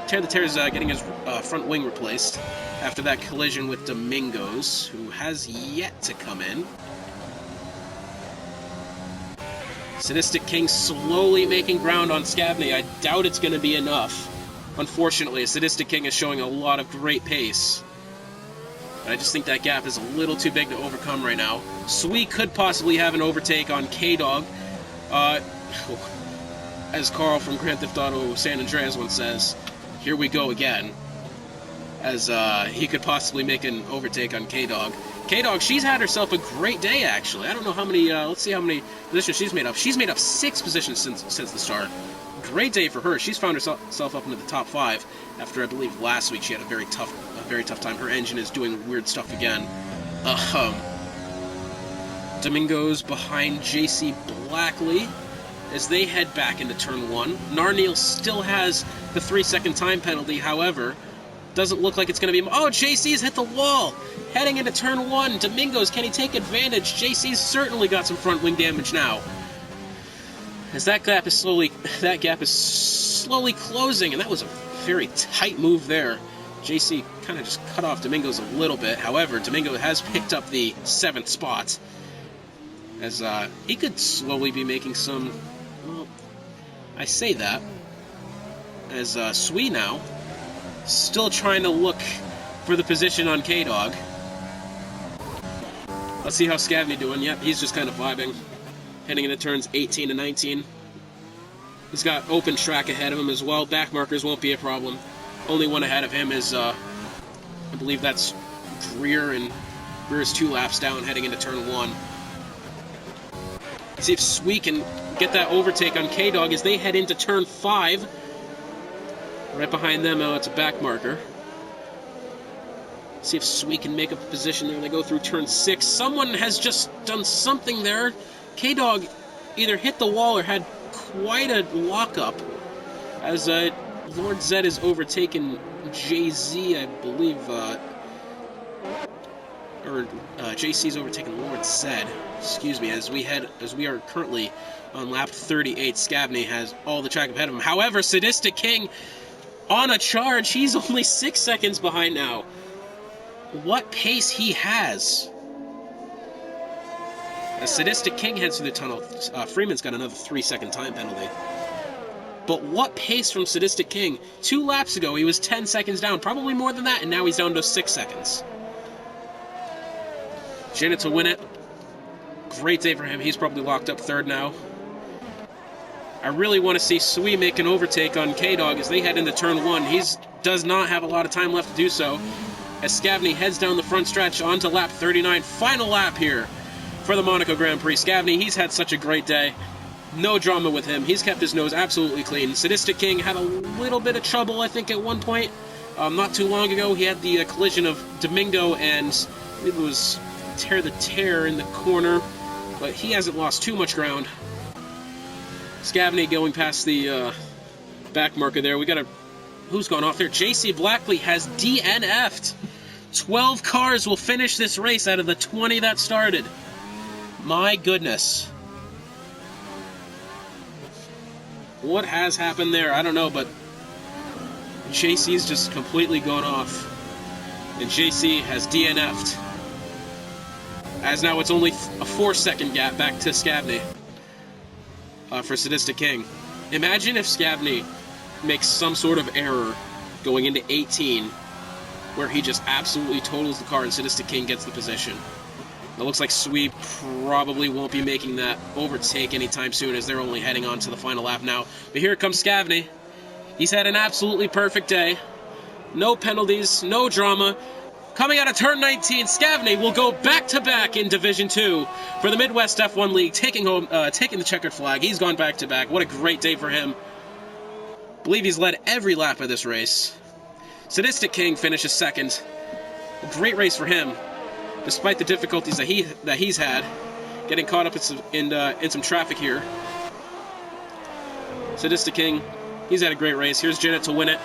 Tear the Tear is getting his front wing replaced after that collision with Domingos, who has yet to come in. Sadistic King slowly making ground on Scavney. I doubt it's going to be enough. Unfortunately, Sadistic King is showing a lot of great pace. I just think that gap is a little too big to overcome right now. Sweet could possibly have an overtake on K-Dog. As Carl from Grand Theft Auto San Andreas once says, here we go again. As he could possibly make an overtake on K-Dog. K-Dog, she's had herself a great day, actually. I don't know how many, let's see how many positions she's made up. She's made up 6 positions since the start. great day for her. She's found herself up into the top 5 after, I believe, last week she had a very tough time. Her engine is doing weird stuff again. Domingo's behind JC Blackley as they head back into turn 1. Narniel still has the 3-second time penalty, however, doesn't look like it's going to be... Oh, JC's hit the wall! Heading into turn 1, Domingos, can he take advantage? JC's certainly got some front wing damage now. As that gap is slowly closing, and that was a very tight move there. JC kind of just cut off Domingos a little bit. However, Domingo has picked up the 7th spot, as he could slowly be making some... Well, I say that, as Sui now still trying to look for the position on K-Dog. Let's see how Scavney doing. Yep, he's just kind of vibing. Heading into turns 18 and 19. He's got open track ahead of him as well. Back markers won't be a problem. Only one ahead of him is, I believe that's Greer, and Greer's 2 laps down heading into turn 1. See if Sui can get that overtake on K-Dog as they head into turn 5. Right behind them, it's a back marker. See if Sui can make up a position there. They go through turn 6. Someone has just done something there. K-Dog either hit the wall or had quite a lockup, as Lord Zed is overtaken JZ, I believe, JC's overtaken Lord Zed. Excuse me, as we are currently on lap 38. Scavney has all the track ahead of him. However, Sadistic King on a charge. He's only 6 seconds behind now. What pace he has. As Sadistic King heads through the tunnel, Freeman's got another 3-second time penalty. But what pace from Sadistic King? 2 laps ago, he was 10 seconds down, probably more than that, and now he's down to 6 seconds. Janet to win it. Great day for him. He's probably locked up 3rd now. I really want to see Sui make an overtake on K-Dog as they head into turn 1. He does not have a lot of time left to do so, as Scavney heads down the front stretch onto lap 39. Final lap here for the Monaco Grand Prix. Scavney, he's had such a great day. No drama with him. He's kept his nose absolutely clean. Sadistic King had a little bit of trouble, I think, at one point. Not too long ago, he had the collision of Domingo and I believe it was Tear the Tear in the corner, but he hasn't lost too much ground. Scavney going past the back marker there. We got who's gone off there? JC Blackley has DNF'd. 12 cars will finish this race out of the 20 that started. My goodness. What has happened there? I don't know, but JC's just completely gone off. And JC has DNF'd. As now it's only a 4-second gap back to Scavney for Sadistic King. Imagine if Scavney makes some sort of error going into 18 where he just absolutely totals the car and Sadistic King gets the position. It looks like Sui probably won't be making that overtake anytime soon, as they're only heading on to the final lap now. But here comes Scavney. He's had an absolutely perfect day. No penalties, no drama. Coming out of turn 19, Scavney will go back-to-back in Division 2 for the Midwest F1 League, taking the checkered flag. He's gone back-to-back. What a great day for him. I believe he's led every lap of this race. Sadistic King finishes 2nd. A great race for him, despite the difficulties that he's had, getting caught up in some traffic here. Sadistic King, he's had a great race. Here's Janet to win it.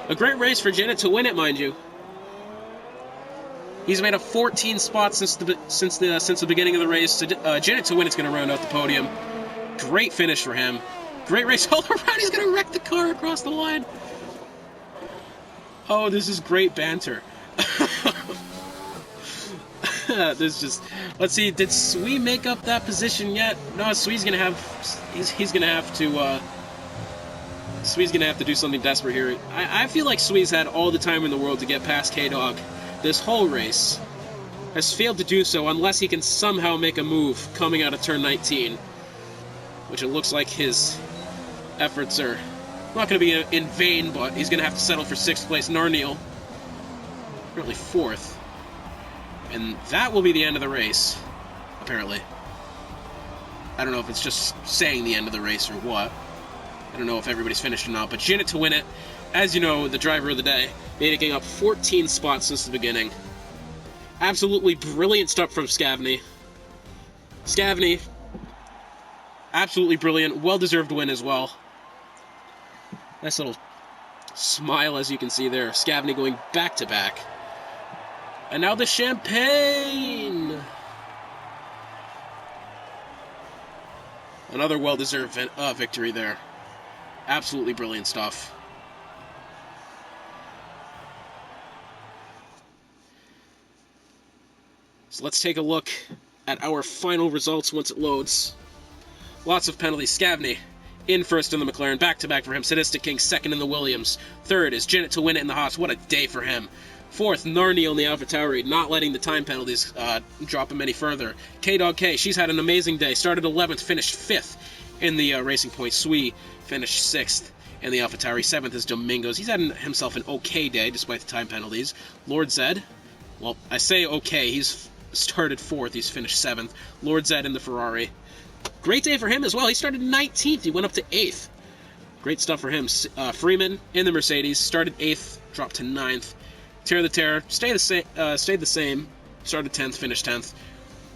A great race for Janet to win it, mind you. He's made up 14 spots since the beginning of the race. Janet to win it's going to round out the podium. Great finish for him. Great race all around. He's going to wreck the car across the line. Oh, this is great banter. There's just, let's see, did Sui make up that position yet? No, Sui's gonna have, he's gonna have to, Sui's gonna have to do something desperate here. I feel like Sui's had all the time in the world to get past K-Dog. This whole race has failed to do so unless he can somehow make a move coming out of turn 19, which it looks like his efforts are not going to be in vain, but he's going to have to settle for 6th place. Narniel, apparently 4th. And that will be the end of the race, apparently. I don't know if it's just saying the end of the race or what. I don't know if everybody's finished or not, but Janet to win it. As you know, the driver of the day, making up 14 spots since the beginning. Absolutely brilliant stuff from Scavney. Scavney, absolutely brilliant. Well-deserved win as well. Nice little smile, as you can see there. Scavney going back-to-back. And now the champagne! Another well-deserved victory there. Absolutely brilliant stuff. So let's take a look at our final results once it loads. Lots of penalties. Scavney in first in the McLaren, back-to-back for him. Sadistic King second in the Williams. Third is Janet to win it in the Haas. What a day for him. Fourth, Narniel in the AlphaTauri, not letting the time penalties drop him any further. K-Dog K, she's had an amazing day. Started 11th, finished 5th in the Racing Point. Sui finished 6th in the AlphaTauri. 7th is Domingos. He's had himself an okay day despite the time penalties. Lord Zed, well, I say okay. He's started 4th. He's finished 7th. Lord Zed in the Ferrari. Great day for him as well. He started 19th. He went up to 8th. Great stuff for him. Freeman in the Mercedes. Started 8th. Dropped to 9th. Tear the Terror. Stayed the same. Started 10th. Finished 10th.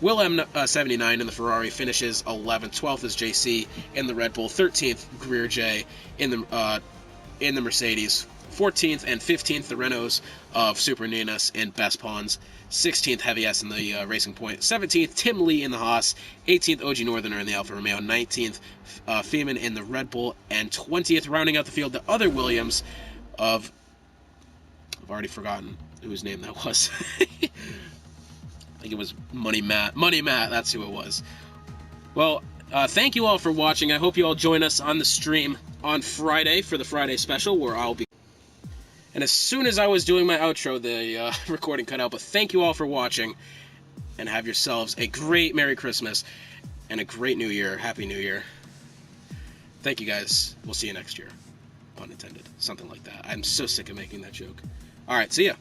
Will M79 in the Ferrari finishes 11th. 12th is JC in the Red Bull. 13th, Greer J in the Mercedes. 14th and 15th, the Renaults of Super Ninas and Best Pawns. 16th, Heavy S in the Racing Point. 17th, Tim Lee in the Haas. 18th, OG Northerner in the Alfa Romeo. 19th, Feeman in the Red Bull. And 20th, rounding out the field, the other Williams of... I've already forgotten whose name that was. I think it was Money Matt. Money Matt, that's who it was. Well, thank you all for watching. I hope you all join us on the stream on Friday for the Friday special, where I'll be... And as soon as I was doing my outro, the recording cut out. But thank you all for watching, and have yourselves a great Merry Christmas and a great New Year. Happy New Year. Thank you, guys. We'll see you next year. Pun intended. Something like that. I'm so sick of making that joke. All right, see ya.